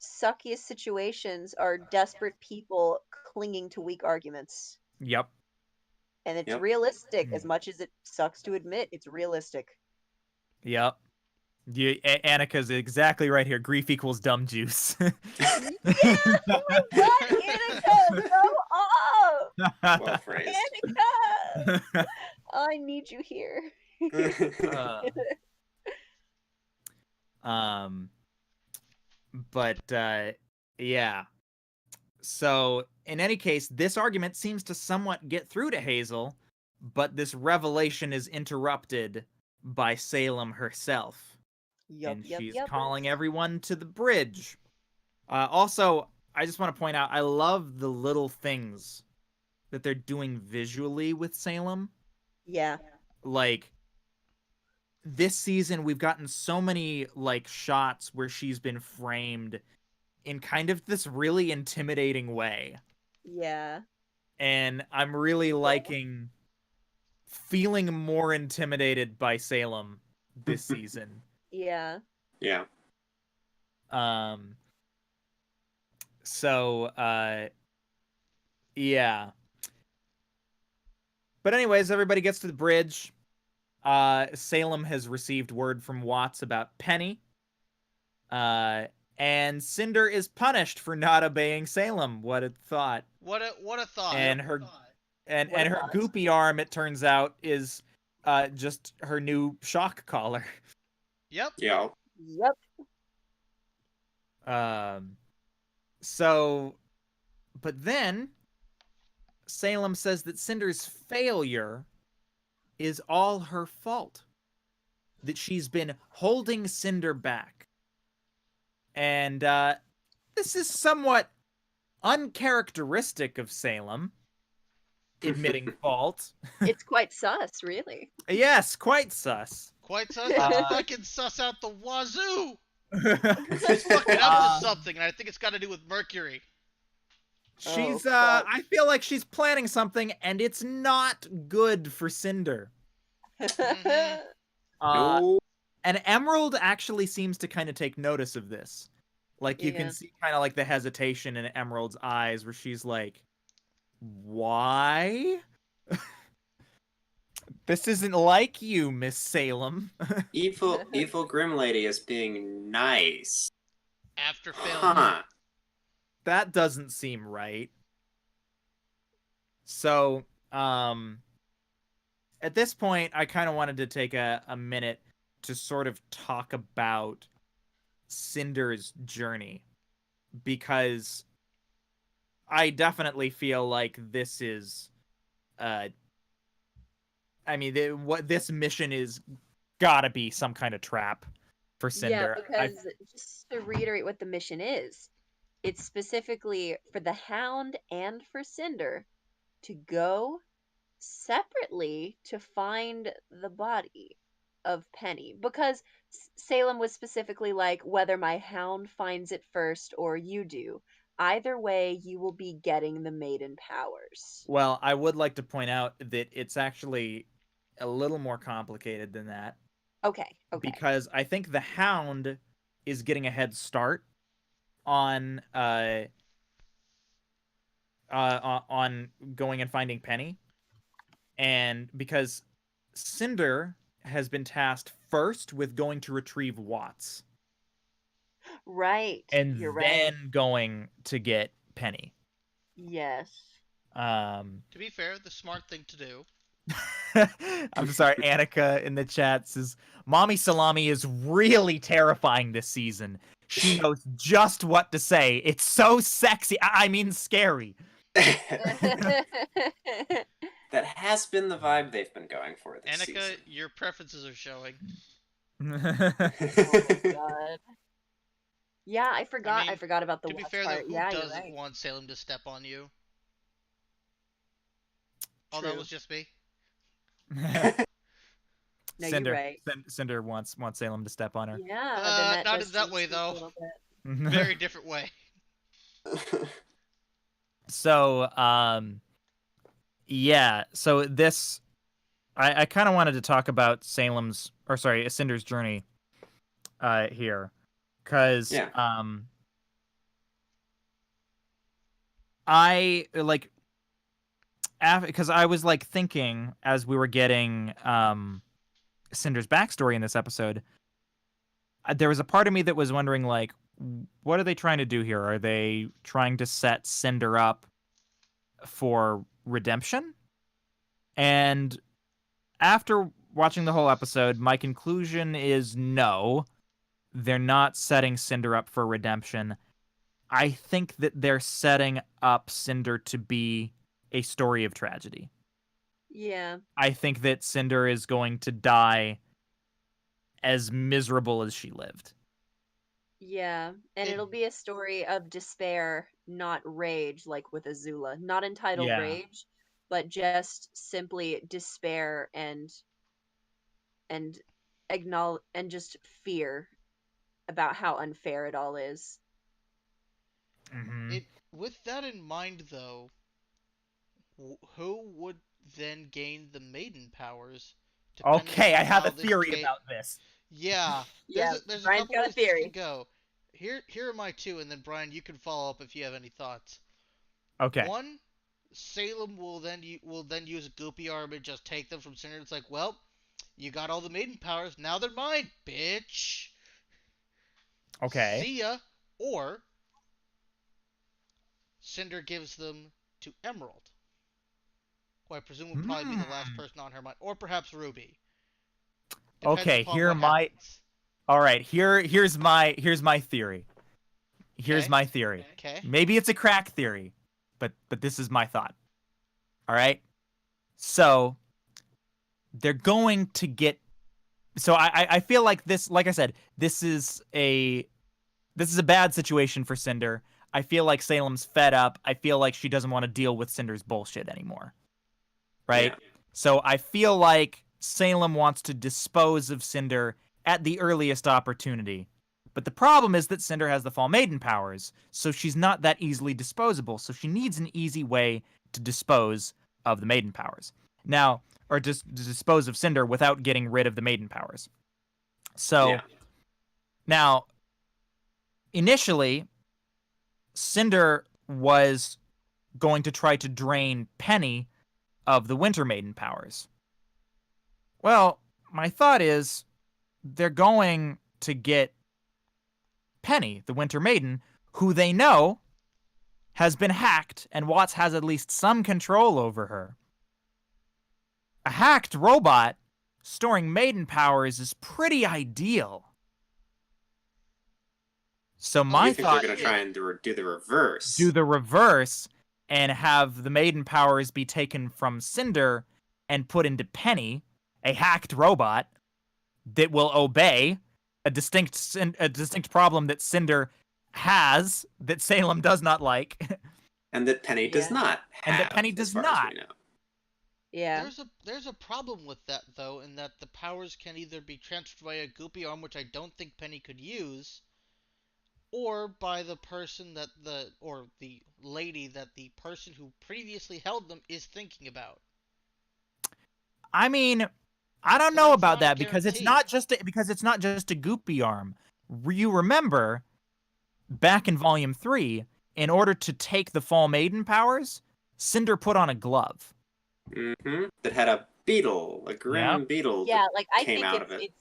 suckiest situations are desperate people clinging to weak arguments. Yep. And it's Yep. realistic, as much as it sucks to admit, it's realistic. Yep. Annika's exactly right here. Grief equals dumb juice. Yeah! Oh my god, Annika! Go off! Well phrased. Annika! I need you here. Um, but yeah. So in any case, this argument seems to somewhat get through to Hazel, but this revelation is interrupted by Salem herself, Yup, and yup, she's yup. calling everyone to the bridge. Also, I just want to point out, I love the little things that they're doing visually with Salem. Yeah. Like, this season, we've gotten so many, like, shots where she's been framed in kind of this really intimidating way. Yeah. And I'm really feeling more intimidated by Salem this season. Yeah. Yeah. Um, so, yeah. But anyways, everybody gets to the bridge. Salem has received word from Watts about Penny. And Cinder is punished for not obeying Salem. What a thought. What a thought. And her and What a her thought. goopy arm, it turns out, is just her new shock collar. Yep. Yeah. Yep. So, but then Salem says that Cinder's failure is all her fault. That she's been holding Cinder back. And this is somewhat uncharacteristic of Salem, admitting fault. It's quite sus, really. Yes, quite sus. Quite sus. Fucking sus out the wazoo. She's fucking up to something, and I think it's got to do with Mercury. She's, fuck. I feel like she's planning something, and it's not good for Cinder. Mhm. No. And Emerald actually seems to kind of take notice of this. Like, you Yeah. can see kind of like the hesitation in Emerald's eyes, where she's like, why? This isn't like you, Miss Salem. Evil Grim Lady is being nice. After failing. Huh. That doesn't seem right. So, at this point, I kind of wanted to take a minute to sort of talk about Cinder's journey, because I definitely feel like this is, I mean, what this mission is gotta be some kind of trap for Cinder. Yeah, because just to reiterate what the mission is, it's specifically for the Hound and for Cinder to go separately to find the body. of Penny, because Salem was specifically like, whether my hound finds it first or you do, either way, you will be getting the maiden powers. Well, I would like to point out that it's actually a little more complicated than that Okay, okay. because I think the Hound is getting a head start on on going and finding Penny, and because Cinder has been tasked first with going to retrieve Watts Right. and You're right. then going to get Penny. Yes. To be fair, the smart thing to do. I'm sorry, Annika in the chat says, Mommy Salami is really terrifying this season. She knows just what to say. It's so sexy. I mean, scary. That has been the vibe they've been going for this Annika, season. your preferences are showing. Oh my god. Yeah, I forgot. I mean, forgot about the To be watch fair, though, part. who Yeah, you're doesn't right. want Salem to step on you? Oh, True. that was just me. No, you're Cinder, right. Cinder wants Salem to step on her. Yeah, then that Not does in that change way, things a though. little bit. Very different way. So, yeah. So this, I kind of wanted to talk about Cinder's journey, here, because Yeah. I like, because I was like thinking as we were getting Cinder's backstory in this episode, there was a part of me that was wondering like, what are they trying to do here? Are they trying to set Cinder up for redemption? And after watching the whole episode, my conclusion is no, they're not setting Cinder up for redemption. I think that they're setting up Cinder to be a story of tragedy. Yeah. I think that Cinder is going to die as miserable as she lived. Yeah. And it'll be a story of despair, not rage, like with Azula. Not entitled Yeah. rage, but just simply despair and acknowledge and just fear about how unfair it all is. Mm-hmm. With that in mind, though, who would then gain the maiden powers, depending Okay, I on have how a this theory about this. Yeah, Yeah, there's a Brian's couple got a ways this can theory. go. Here are my two, and then Brian, you can follow up if you have any thoughts. Okay. One, Salem will then use a goopy arm and just take them from Cinder. It's like, well, you got all the maiden powers, now they're mine, bitch. Okay. See ya. Or Cinder gives them to Emerald, who I presume will probably be the last person on her mind, or perhaps RWBY. Depends Okay, upon what happens. all right, here's my theory. Here's Okay. my theory. Okay. Maybe it's a crack theory, but this is my thought. All right? So they're going to get, so I feel like this, like I said, this is a bad situation for Cinder. I feel like Salem's fed up. I feel like she doesn't want to deal with Cinder's bullshit anymore. Right? Yeah. So I feel like Salem wants to dispose of Cinder at the earliest opportunity. But the problem is that Cinder has the Fall Maiden powers, so she's not that easily disposable. So she needs an easy way to dispose of the Maiden powers. Now, or just to dispose of Cinder without getting rid of the Maiden powers. So, Yeah. now, initially, Cinder was going to try to drain Penny of the Winter Maiden powers. Well, my thought is they're going to get Penny, the Winter Maiden, who they know has been hacked, and Watts has at least some control over her. A hacked robot storing maiden powers is pretty ideal. So my You think thought they're going to try and do the reverse? do the reverse and have the maiden powers be taken from Cinder and put into Penny, a hacked robot that will obey a distinct problem that Cinder has that Salem does not like. And that Penny does Yeah. not have, And that Penny as does far not. as we know. Yeah. There's a problem with that though, in that the powers can either be transferred by a goopy arm, which I don't think Penny could use, or by the person that the lady that the person who previously held them is thinking about. I mean, I don't So know that's about not a that because it's guarantee. not just a goopy arm. You remember back in Volume 3, in order to take the Fall Maiden powers, Cinder put on a glove. That had a beetle, a Yeah. green beetle that Yeah, like I came think out of it.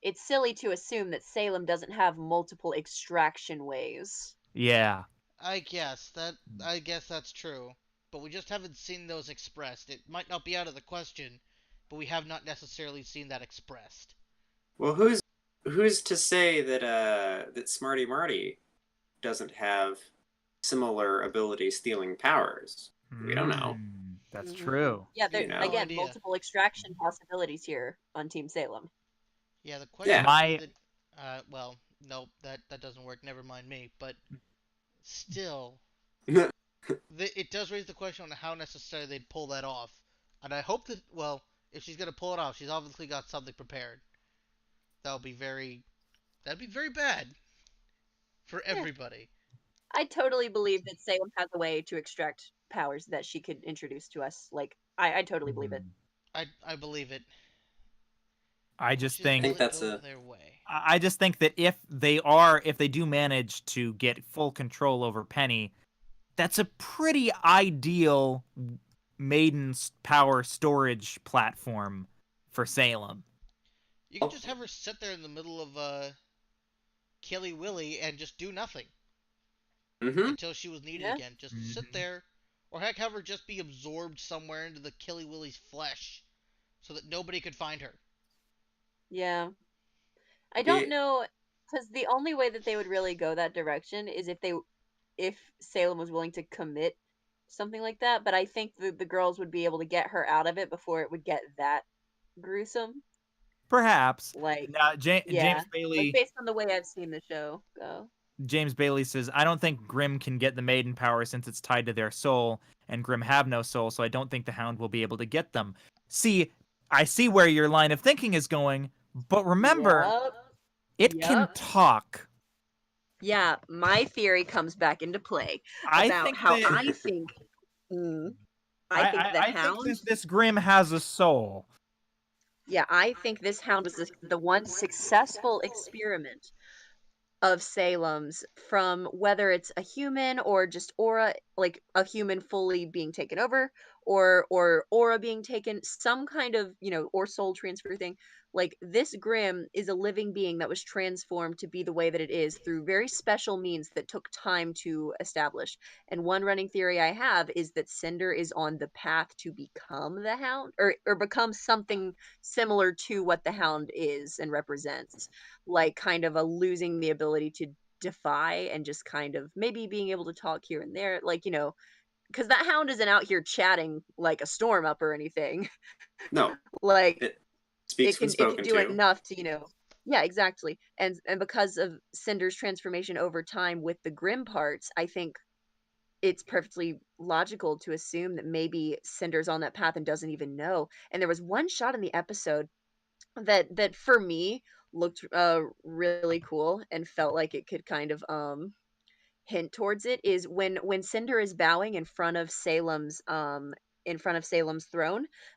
it's silly to assume that Salem doesn't have multiple extraction ways. Yeah. I guess that's true. But we just haven't seen those expressed. It might not be out of the question, but we have not necessarily seen that expressed. Well, who's to say that that Smarty Marty doesn't have similar ability stealing powers? We don't know. That's Hmm. true. Yeah, We there You have no know. again, idea. multiple extraction possibilities here on Team Salem. Yeah, the question Yeah. is My that well, no, that doesn't work. Never mind me. But still, it does raise the question on how necessary they'd pull that off. And I hope that, well, if she's gonna pull it off, she's obviously got something prepared. That would be that'd be very bad for Yeah, everybody. I totally believe that Salem has a way to extract powers that she could introduce to us. Like, I totally believe it. I believe it. I just Question is, I will think think it that's go a their way? I just think that if they do manage to get full control over Penny, that's a pretty ideal Maiden's power storage platform for Salem. You could just have her sit there in the middle of Killy Willy and just do nothing mm-hmm. until she was needed Yeah, again. Just sit Mhm. there, or heck, have her just be absorbed somewhere into the Killy Willy's flesh, so that nobody could find her. yeah. I don't The know, because the only way that they would really go that direction is if Salem was willing to commit something like that. But I think the girls would be able to get her out of it before it would get that gruesome. Perhaps. Like, Now, yeah, like Bailey based on the way I've seen the show go. James Bailey says, I don't think Grimm can get the maiden power since it's tied to their soul, and Grimm have no soul, so I don't think the Hound will be able to get them. See, I see where your line of thinking is going, but remember, Yep. it can Yep. talk. Yeah, my theory comes back into play I about think how that I think. Mm, I think the I think Hound. that this Grimm has a soul. Yeah, I think this Hound was the one successful experiment of Salem's, from whether it's a human or just aura, like a human fully being taken over, or aura being taken, some kind of, or soul transfer thing. Like, this Grimm is a living being that was transformed to be the way that it is through very special means that took time to establish. And one running theory I have is that Cinder is on the path to become the Hound, or become something similar to what the Hound is and represents, like kind of a losing the ability to defy and just kind of maybe being able to talk here and there, like, because that Hound isn't out here chatting like a storm up or anything. no, Like, it speaks when it can spoken do to. enough to, yeah, exactly. And because of Cinder's transformation over time with the Grim parts, I think it's perfectly logical to assume that maybe Cinder's on that path and doesn't even know. And there was one shot in the episode that for me looked really cool and felt like it could kind of hint towards it, is when Cinder is bowing in front of Salem's throne.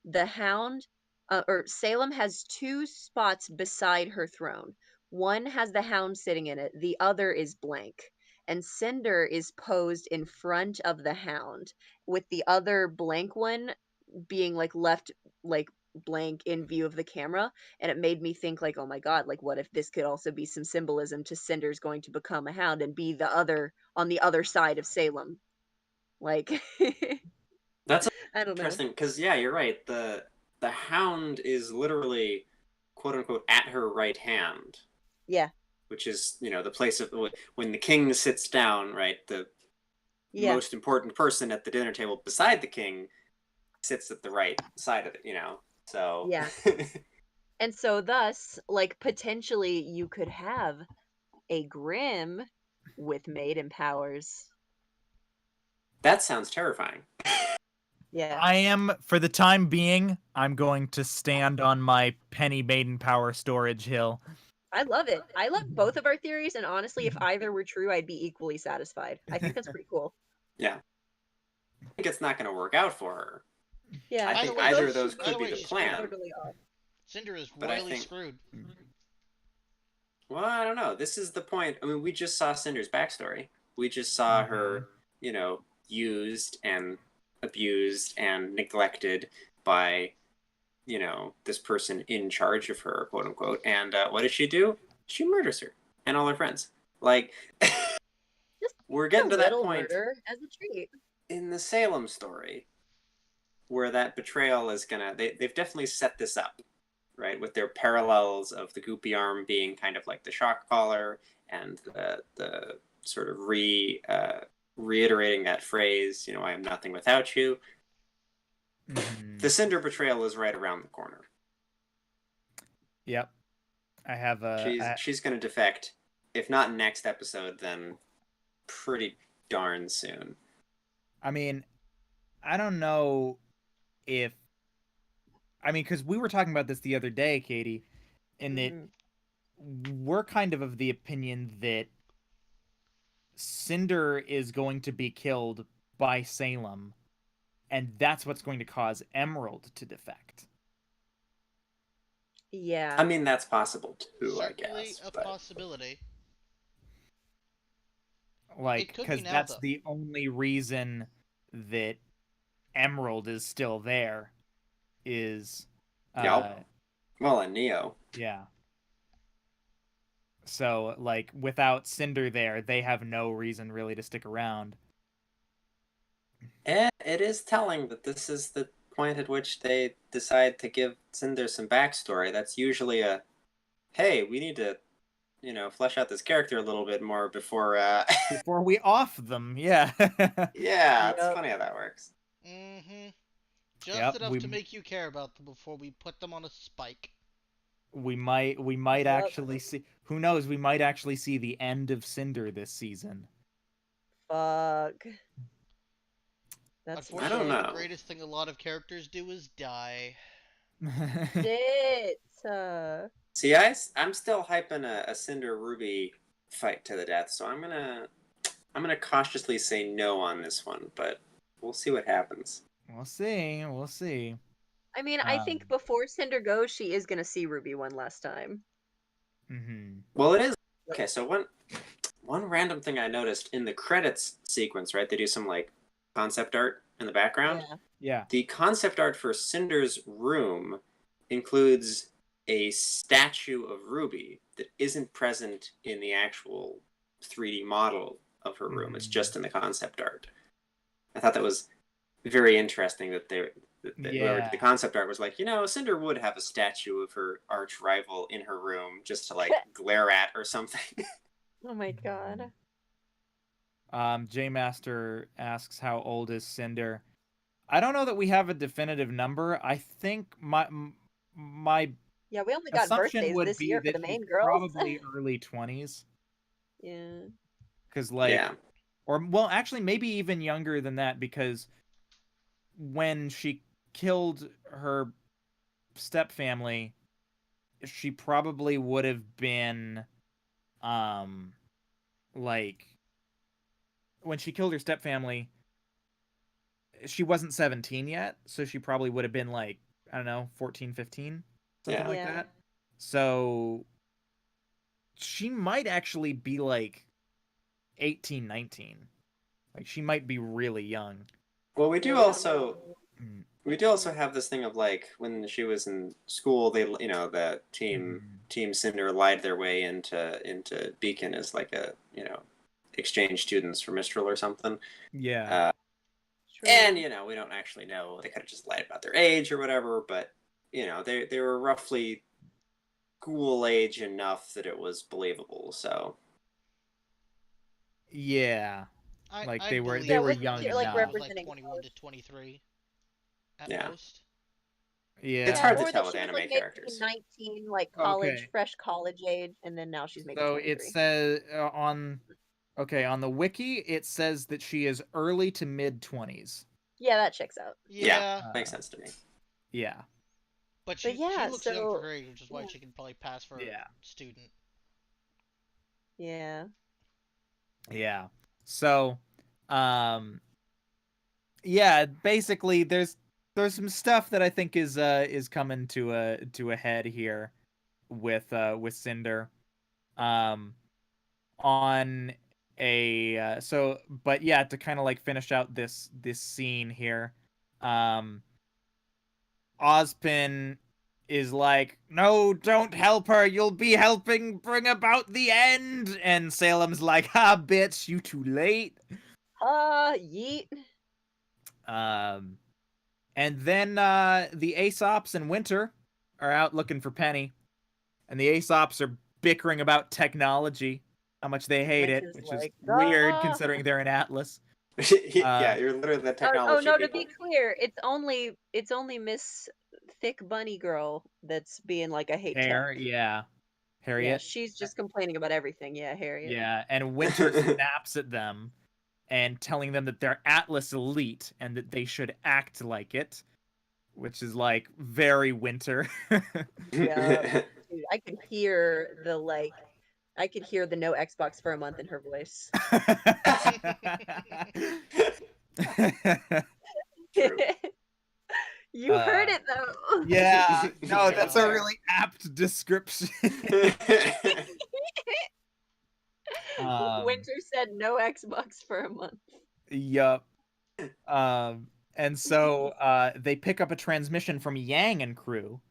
The Hound, or Salem, has two spots beside her throne. One has the Hound sitting in it, the other is blank. And Cinder is posed in front of the Hound, with the other blank one being like left, like blank in view of the camera. And it made me think, like, oh my god, like, what if this could also be some symbolism to Cinder's going to become a Hound and be the other on the other side of Salem, like. That's I don't know. interesting because yeah, you're right. The Hound is literally quote unquote at her right hand, Yeah. which is the place of when the king sits down, right? The Yeah. most important person at the dinner table beside the king sits at the right side of it. So Yeah. And so thus, like, potentially you could have a Grim with maiden powers. that sounds terrifying. Yeah. I am, for the time being, I'm going to stand on my Penny Maiden Power storage hill. I love it. I love both of our theories, and honestly, if either were true, I'd be equally satisfied. I think that's pretty cool. Yeah. I think it's not going to work out for her. Yeah. I Either think way, either both of those should could be way, the she's plan. totally off. Cinder is But I royally think- screwed. Well, I don't know. This is the point. I mean, we just saw Cinder's backstory. We just saw her, used and abused and neglected by, this person in charge of her, quote unquote. And what does she do? She murders her and all her friends. Like, we're getting to that little point murder as a treat. in the Salem story where that betrayal is gonna. They've definitely set this up, right, with their parallels of the goopy arm being kind of like the shock collar and the sort of reiterating that phrase, I am nothing without you. The Cinder betrayal is right around the corner. Yep. I have a... She's going to defect, if not next episode, then pretty darn soon. I mean, I don't know if... I mean, because we were talking about this the other day, Katie, and that we're kind of the opinion that Cinder is going to be killed by Salem, and that's what's going to cause Emerald to defect. Yeah. I mean, that's possible too, Certainly I guess. a But possibility. Like, It could be because now, that's though. the only reason that Emerald is still there is... Yep. Well, and Neo. Yeah. So, like, without Cinder there, they have no reason really to stick around. It is telling that this is the point at which they decide to give Cinder some backstory. That's usually a, hey, we need to, flesh out this character a little bit more before. Before we off them, yeah. Yeah, it's Yep. funny how that works. Mm-hmm. Just Yep, enough to make you care about them before we put them on a spike. we might Yep. actually see... Who knows, we might actually see the end of Cinder this season. Fuck. That's I don't Unfortunately, know. the greatest thing a lot of characters do is die. shit. See, I'm still hyping a Cinder RWBY fight to the death, so I'm gonna cautiously say no on this one, but we'll see what happens. We'll see. I mean, I think before Cinder goes, she is gonna see Ruby one last time. Mm-hmm. Well, it is okay. So one random thing I noticed in the credits sequence, right? They do some like concept art in the background. Yeah. Yeah. The concept art for Cinder's room includes a statue of Ruby that isn't present in the actual 3D model of her room. It's just in the concept art. I thought that was very interesting that whoever did the concept art was like, Cinder would have a statue of her arch rival in her room just to like glare at or something. Oh my god. J Master asks how old is Cinder. I don't know that we have a definitive number. I think my Yeah, we only got assumption birthdays would this be year for that the main she's girls. probably early 20s. Yeah. Because like, Yeah. or well, actually, maybe even younger than that. Because when she killed her stepfamily, she probably would have been, like, when she killed her stepfamily, she wasn't 17 yet, so she probably would have been like, I don't know, 14, 15, something Yeah. like Yeah. that. So she might actually be like 18, 19. Like, she might be really young. Well, we do Yeah, we don't also know. we do also have this thing of like when she was in school, they the team Cinder lied their way into Beacon as like a exchange students for Mistral or something. Yeah. True. And we don't actually know. They could have just lied about their age or whatever, but they were roughly school age enough that it was believable. So Yeah. I Like, I they were believe with young Cinder like enough. was representing 21 to 23 at Yeah. most. Yeah. It's hard to or tell that with she was anime like characters. 18, 19, like college, Okay. fresh college age, and then now she's maybe So 23. it says on the wiki, it says that she is early to mid 20s. Yeah, that checks out. Yeah, makes sense to me. Yeah. but But she yeah, looks young for so her age, which is why she can probably pass for Yeah. a student. yeah. Yeah. So, yeah, basically there's some stuff that I think is coming to a head here with Cinder. On a so but yeah, to kind of like finish out this scene here. Ozpin is like, "No, don't help her. You'll be helping bring about the end." And Salem's like, "Ha, bitch, you too late." Yeet. Um, and then the Aesops and Winter are out looking for Penny, and the Aesops are bickering about technology, how much they hate it, Winter's which is like, weird ah. considering they're in Atlas. Yeah, you're literally the Oh technology no, to people. be clear, it's only Miss Thick Bunny Girl that's being like a hate Hair, tech. yeah, Yeah, Harriet, she's just complaining about everything. Yeah, Harriet. yeah, and Winter snaps at them and telling them that they're Atlas elite and that they should act like it, which is like very Winter. Yeah, dude, I could hear the no Xbox for a month in her voice. True. You heard it though. Yeah, no, that's a Yeah. really apt description. Winter said no Xbox for a month. Yup. And so they pick up a transmission from Yang and crew,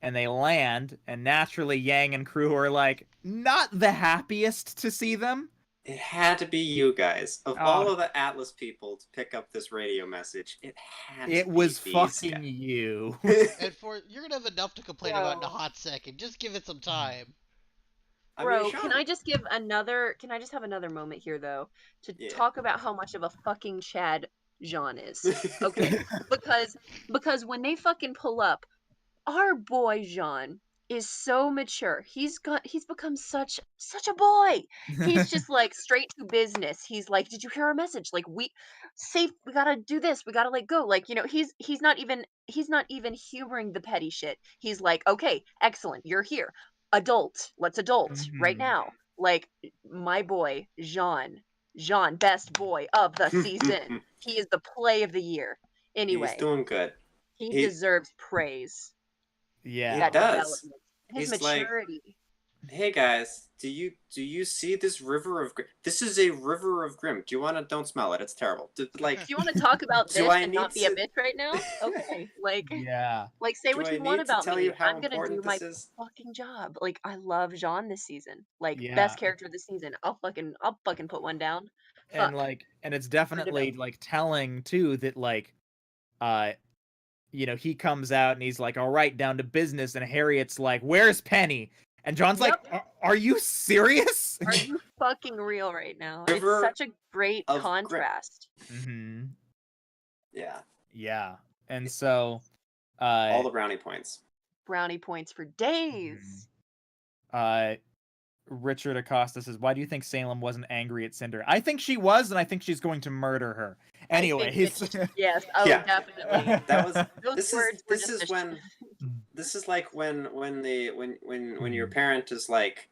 and they land, and naturally Yang and crew are like not the happiest to see them. It had to be you guys. Of all of the Atlas people to pick up this radio message, it had to It be was these fucking guys. you. And you're gonna have enough to complain about in a Bro. hot second. Just give it some time. I mean, Bro, Sean, can I just have another moment here though to Yeah. talk about how much of a fucking Chad Jean is. Okay. because when they fucking pull up, our boy Jean is so mature. He's become such a boy. He's just like straight to business. He's like, "Did you hear our message? Like we got to do this. We got to let go." Like, he's not even humoring the petty shit. He's like, "Okay, excellent. You're here. Let's adult right Mhm. now." Like my boy Jean, best boy of the season. He is the play of the year. he's Anyway, doing good. he He deserves praise. Yeah. That does. development, his He's like, maturity. hey guys, do you see this river of grim? This is a river of grim. Do you want to? Don't smell it. It's terrible. Like, Do you want to talk about Do this I and not need be a to- bitch right now? Okay, Yeah. say do what I you want need to about tell me. you how I'm gonna do important my this is? fucking job. Like, I love Jean this season. Like, Yeah. best character this season. I'll fucking put one down. And Fuck. and it's Good definitely development. like telling too that like uh he comes out and he's like, "All right, down to business." And Harriet's like, "Where's Penny?" And John's like, Yep. Are you serious?" Are you fucking real right now? It's River such a great of contrast. Mm-hmm. Yeah, Yeah. And so all the brownie points. Brownie points for days. uh Richard Acosta says, "Why do you think Salem wasn't angry at Cinder?" I think she was, and I think she's going to murder her. Anyways. Yes. Oh, Yeah. definitely. That was. Those This words were is just when. This is like when your parent is like,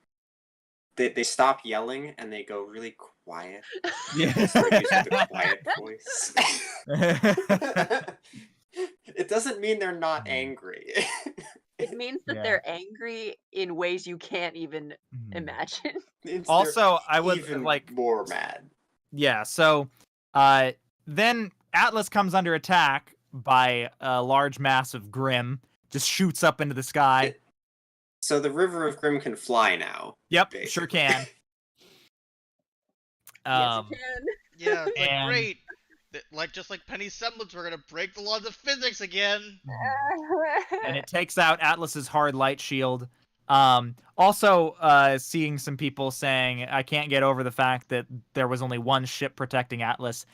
they stop yelling and they go really quiet. Yeah. They start using the quiet voice. It doesn't mean they're not angry. It means that Yeah. they're angry in ways you can't even imagine. Means Also, they're I would even like more mad. Yeah, so then Atlas comes under attack by a large mass of Grim, just shoots up into the sky. So the River of Grim can fly now. Yep, basically. sure can. Yes, it can. Yeah, it's like And- great. Like just like Penny's semblance, we're gonna break the laws of physics again. And it takes out Atlas's hard light shield. Also, seeing some people saying, "I can't get over the fact that there was only one ship protecting Atlas."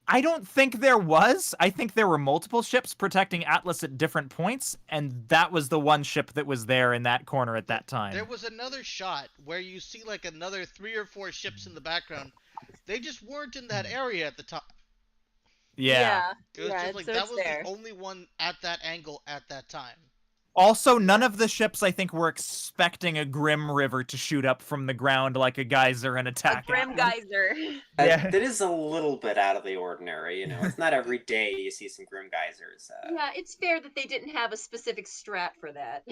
I don't think there was. I think there were multiple ships protecting Atlas at different points, and that was the one ship that was there in that corner at that time. There was another shot where you see like another 3 or 4 ships in the background. They just weren't in that area at the time. Yeah. It was just like so that it's was the there. only one at that angle at that time. Also, none of the ships, I think, were expecting a Grim River to shoot up from the ground like a geyser and A attack. Grim at them. Geyser. Yeah. That is a little bit out of the ordinary, you know. It's not every day you see some grim geysers. Yeah, it's fair that they didn't have a specific strat for that.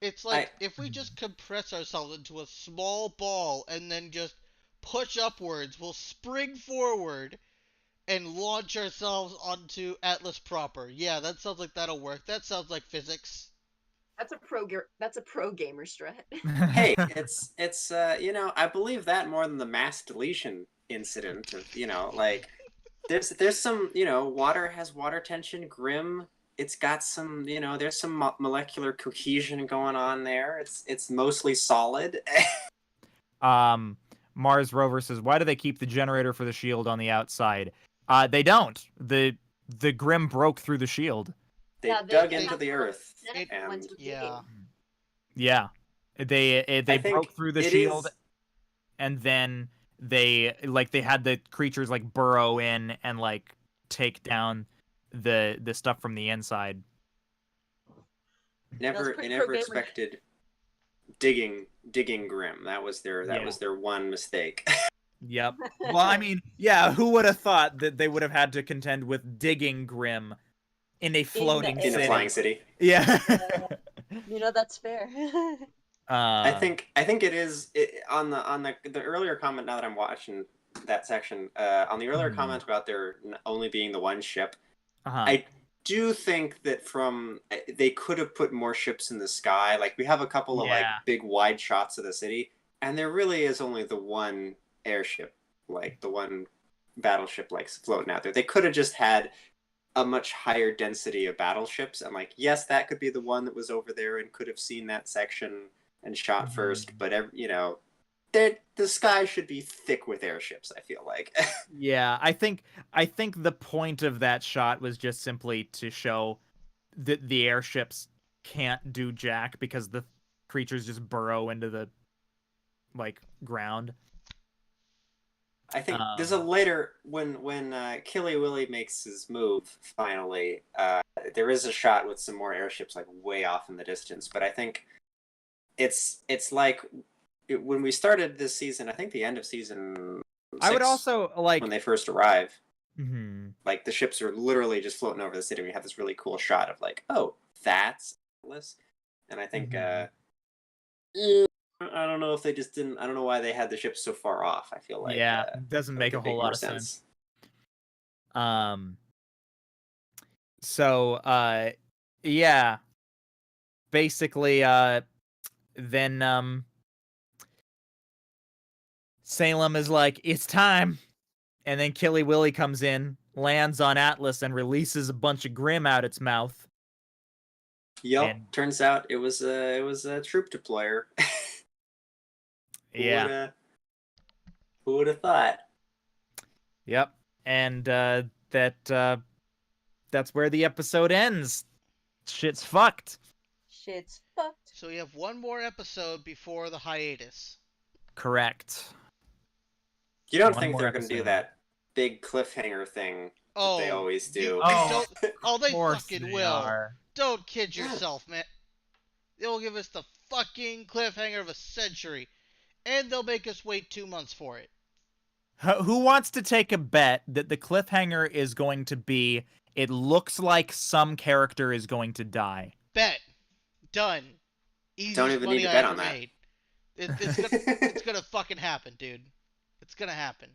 It's like if we just compress ourselves into a small ball and then just push upwards, we'll spring forward and launch ourselves onto Atlas proper. Yeah, that sounds like that'll work. That sounds like physics. That's a pro gamer strat. Hey, it's you know, I believe that more than the mass deletion incident of, you know, like there's some, you know, water has water tension, grim. It's got some, you know, there's some molecular cohesion going on there. It's mostly solid. Mars Rover says, "Why do they keep the generator for the shield on the outside?" They don't. The Grim broke through the shield. They Yeah, dug they into have the to earth. send and ones with Yeah. digging. Yeah, they I think broke through the it shield, is- and then they had the creatures like burrow in and like take down the stuff from the inside. never pretty they never pro-gamer. expected digging grim. That was their one mistake. Yep. Well, I mean, yeah, who would have thought that they would have had to contend with digging Grim in a floating In In city? a flying city. Yeah. You know, that's fair. I think it is on the earlier comment. Now that I'm watching that section, on the earlier comment about there only being the one ship, I do think that they could have put more ships in the sky. Like we have a couple of like big wide shots of the city, and there really is only the one airship, like the one battleship, like floating out there. They could have just had a much higher density of battleships, and like yes, that could be the one that was over there and could have seen that section and shot first. But you know, the sky should be thick with airships. I feel like. Yeah, I think the point of that shot was just simply to show that the airships can't do jack because the creatures just burrow into the like ground. I think there's a later when Killy Willy makes his move finally. There is a shot with some more airships like way off in the distance, but I think it's like when we started this season. I think the end of season 6, I would also like when they first arrive. Mhm. Like the ships are literally just floating over the city. We have this really cool shot of like, oh, that's Atlas, and I think. I don't know if they just didn't. I don't know why they had the ships so far off. I feel like it doesn't make a whole lot of sense. So yeah, basically then Salem is like, it's time, and then Killy Willy comes in, lands on Atlas, and releases a bunch of Grim out its mouth. Yep. Turns out it was a troop deployer. Yeah. Who would have thought? Yep. And that's where the episode ends. Shit's fucked. Shit's fucked. So we have one more episode before the hiatus. Correct. You don't think they're going to do that big cliffhanger thing that they always do? They fucking will. Don't kid yourself, man. They'll give us the fucking cliffhanger of a century. And they'll make us wait 2 months for it. Who wants to take a bet that the cliffhanger is going to be, it looks like some character is going to die? Bet. Done. Easiest Don't even money need to I bet ever on that. made. It's gonna fucking happen, dude. It's gonna happen.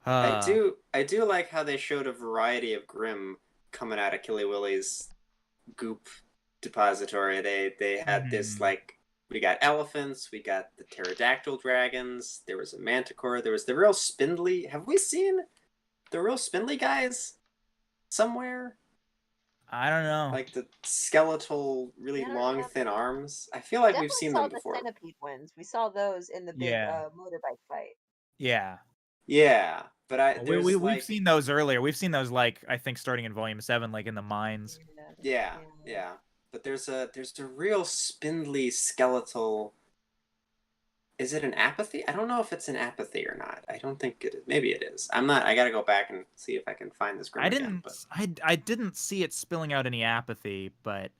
I do like how they showed a variety of Grim coming out of Killy Willy's goop depository. They had this like, we got elephants, we got the pterodactyl dragons, there was a manticore, there was the real spindly. Have we seen the real spindly guys somewhere? I don't know. Like the skeletal, really long, thin arms. I feel like we've seen them before. The centipede ones. We saw those in the big motorbike fight. Yeah. Yeah, but we've seen those earlier. We've seen those like I think starting in volume 7, like in the mines. Yeah. But there's a real spindly skeletal Is it an apathy? I don't know if it's an apathy or not. I don't think it is. Maybe it is. I'm not. I got to go back and see if I can find this grim again. But I didn't see it spilling out any apathy, but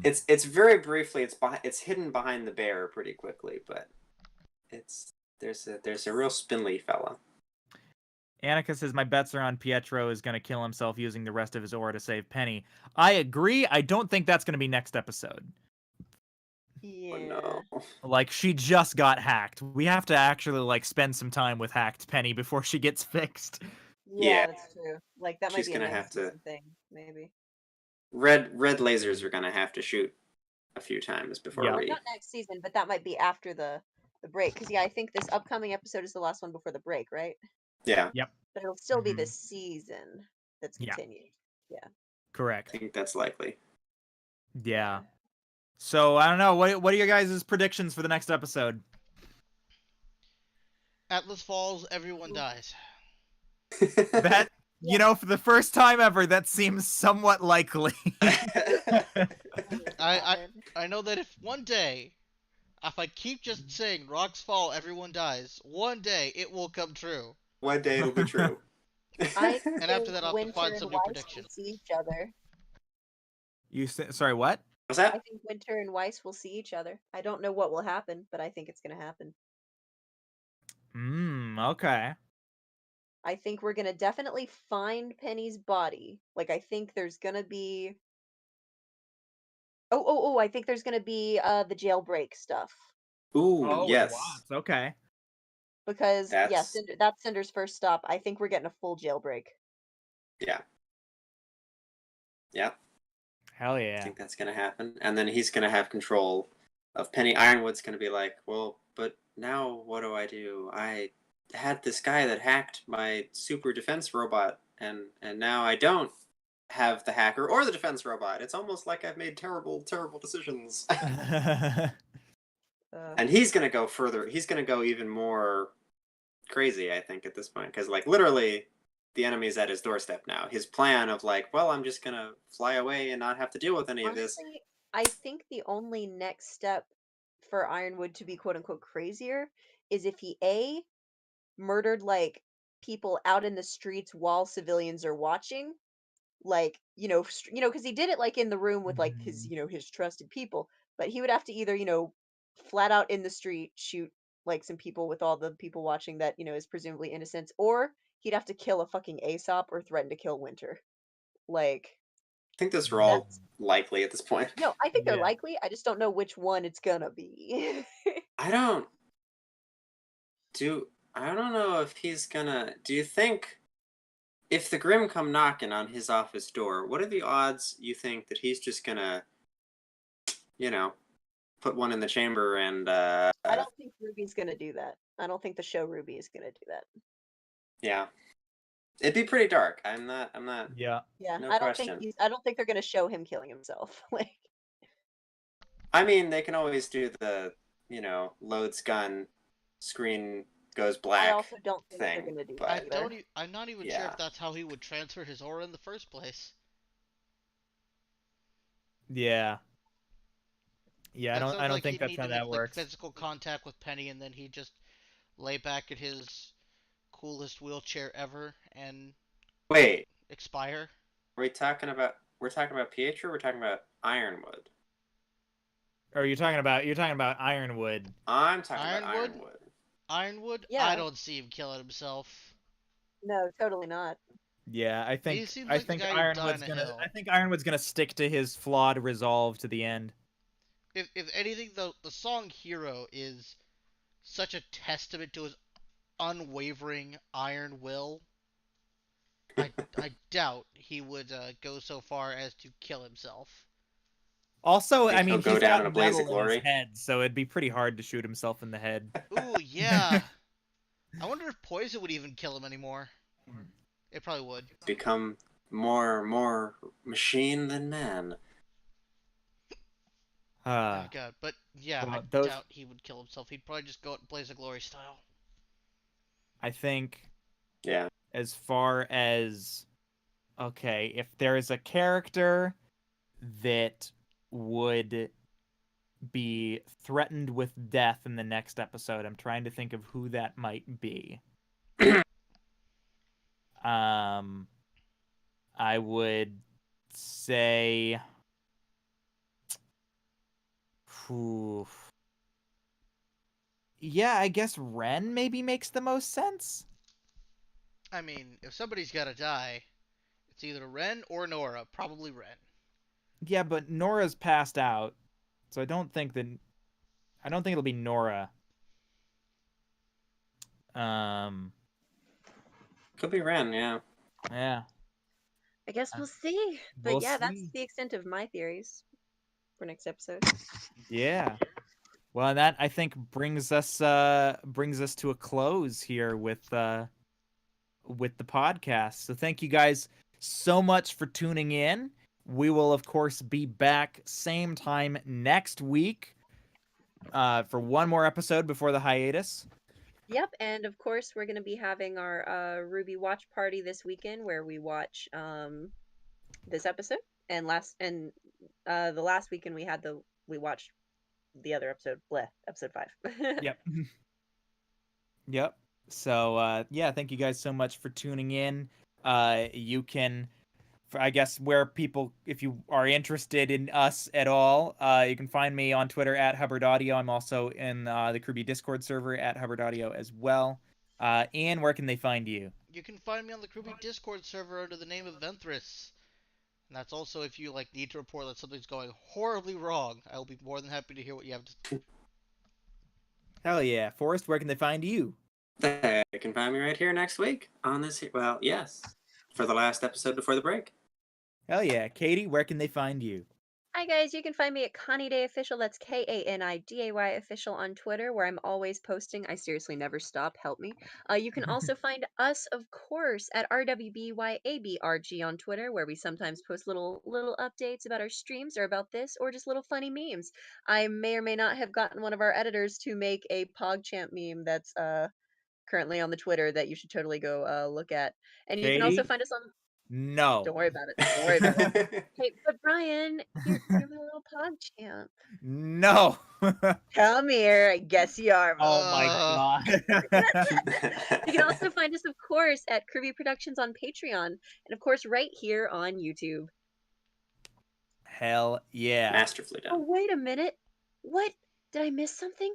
it's very briefly. It's hidden behind the bear pretty quickly, but there's a real spindly fella. Annika says my bets are on Pietro is going to kill himself using the rest of his aura to save Penny. I agree. I don't think that's going to be next episode. Yeah. Oh no. Like, she just got hacked. We have to actually like spend some time with hacked Penny before she gets fixed. Yeah. That's true. Like that might She's be a gonna next have to- season thing, maybe. Red lasers are gonna have to shoot a few times before Yeah. we. Not next season, but that might be after the break. Because I think this upcoming episode is the last one before the break, right? Yeah, But it'll still be Mhm. this season that's Yeah. continued. I Correct. think that's likely. Yeah. So I don't know. What are your guys' predictions for the next episode? Atlas falls, everyone dies. That you know, for the first time ever, that seems somewhat likely. I know that if one day, if I keep just saying rocks fall, everyone dies, one day it will come true. One day it'll be true. I And after think that, I'll have to Winter find and some new Weiss prediction. will see each other. Sorry, what? What's I that? think Winter and Weiss will see each other. I don't know what will happen, but I think it's going to happen. Okay. I think we're going to definitely find Penny's body. Like, I think there's going to be. Oh, I think there's going to be the jailbreak stuff. Ooh, Oh, yes. Watts. Okay. Because, That's- that's Cinder's first stop. I think we're getting a full jailbreak. Yeah. Yeah. Hell I yeah. think that's gonna happen, and then he's gonna have control of Penny. Ironwood's gonna be like, well, but now what do I do? I had this guy that hacked my super defense robot, and now I don't have the hacker or the defense robot. It's almost like I've made terrible decisions. And he's gonna go further. He's gonna go even more crazy, I think, at this point, because like literally, the enemy's at his doorstep now. His plan of like, well, I'm just gonna fly away and not have to deal with any of this. Honestly, I think the only next step for Ironwood to be quote unquote crazier is if he murdered like people out in the streets while civilians are watching, like because he did it like in the room with like his his trusted people, but he would have to either flat out in the street shoot like some people with all the people watching that is presumably innocent, or he'd have to kill a fucking Aesop or threaten to kill Winter. Like I think those are all likely at this point. no, I think they're Yeah. likely. I just don't know which one it's gonna be. I don't know if he's gonna. Do you think if the Grim come knocking on his office door, what are the odds you think that he's just gonna, put one in the chamber and I don't think Ruby's gonna do that. I don't think the show RWBY is gonna do that. yeah. It'd be pretty dark. I'm not. Yeah. Yeah, No I don't question. I don't think they're gonna show him killing himself. Like, I mean, they can always do the, loads gun, screen goes black. I also don't think they're thing, gonna do but- that either. I'm not even sure if that's how he would transfer his aura in the first place. Yeah. Yeah, That I sounds don't like think he'd that's need how to that make works. like physical contact with Penny, and then he'd just lay back in his coolest wheelchair ever and Wait, expire. we're talking about Pietro. Or we're talking about Ironwood. Or you're talking about Ironwood. I'm talking about Ironwood? Ironwood. Ironwood? Yeah. I don't see him killing himself. No, totally not. Yeah, I He think seems like the guy who'd die on a hill. I think Ironwood's gonna stick to his flawed resolve to the end. If anything, the song "Hero" is such a testament to his unwavering iron will. I doubt he would go so far as to kill himself. Also, Think I mean, he'll go he's down got in a blaze of metal in his glory? head, so it'd be pretty hard to shoot himself in the head. Ooh, yeah. I wonder if poison would even kill him anymore. It probably would. Become more machine than man. Oh my god, but yeah, well, I doubt he would kill himself. He'd probably just go out Blaze of Glory style. I think Yeah. as far as okay, if there is a character that would be threatened with death in the next episode. I'm trying to think of who that might be. I would say, whew. Yeah, I guess Ren maybe makes the most sense. I mean, if somebody's gotta die, it's either Ren or Nora. Probably Ren. Yeah, but Nora's passed out, so I don't think it'll be Nora. Could be Ren, yeah. Yeah, I guess we'll see. But we'll yeah, that's see. the extent of my theories for next episode. Yeah. Well, that I think brings us to a close here with the podcast. So thank you guys so much for tuning in. We will of course be back same time next week for one more episode before the hiatus. Yep, and of course we're going to be having our RWBY watch party this weekend where we watch this episode and the last weekend we watched the other episode, episode 5. Yep. Yep. So yeah, thank you guys so much for tuning in. You can, I guess, where people, if you are interested in us at all, you can find me on Twitter at Hubbard Audio. I'm also in the RWBY Discord server at Hubbard Audio as well. Ian, where can they find you? You can find me on the RWBY Discord server under the name of Ventress. And that's also if you need to report that something's going horribly wrong. I will be more than happy to hear what you have to. Hell yeah, Forrest, where can they find you? They can find me right here next week on this. Well, yes, for the last episode before the break. Hell yeah, Katie, where can they find you? Hi guys, you can find me at Connie Day Official. That's KANIDAY Official on Twitter, where I'm always posting. I seriously never stop. Help me. You can also find us, of course, at RWBYABRG on Twitter, where we sometimes post little updates about our streams or about this, or just little funny memes. I may or may not have gotten one of our editors to make a PogChamp meme that's currently on the Twitter that you should totally go look at. And you can also Katie? find us on. No. Don't worry about it. Don't worry about it. Hey, but Brian, you're my little PogChamp. No. Come here. I guess you are. Oh my god. You can also find us, of course, at RWBY Productions on Patreon, and of course, right here on YouTube. Hell yeah. Masterfully Oh, done. wait a minute. What? Did I miss something?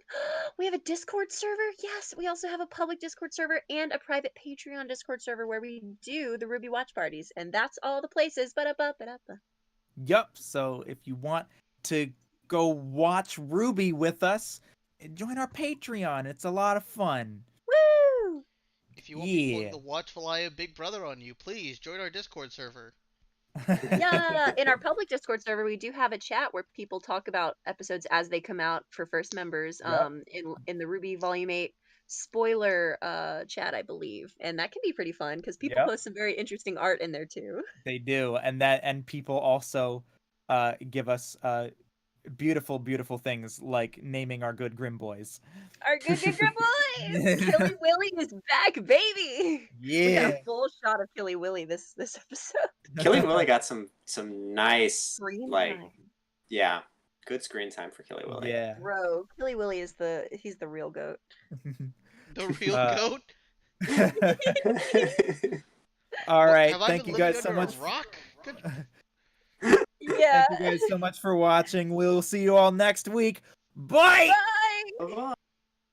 We have a Discord server? Yes, we also have a public Discord server and a private Patreon Discord server where we do the RWBY watch parties. And that's all the places. Ba-da-ba-ba-da-ba. Yup. So if you want to go watch RWBY with us, join our Patreon. It's a lot of fun. Woo! If you want people to watchful eye of Big Brother on you, please join our Discord server. Yeah, in our public Discord server, we do have a chat where people talk about episodes as they come out for first members. Yep. In the RWBY Volume 8 spoiler chat, I believe, and that can be pretty fun because people Yep. post some very interesting art in there too. They do, and people also give us beautiful things like naming our good Grim Boys. Our good boys, Killy Willy is back, baby. Yeah. We got a full shot of Killy Willy this episode. Killy Willy got some nice Screen like time. yeah, good screen time for Killy Willy. Yeah. Bro, Killy Willy is he's the real goat. The real goat? All right. Have I Thank been you living guys so under a much. rock? Good. Yeah. Thank you guys so much for watching. We'll see you all next week. Bye. Bye. Bye.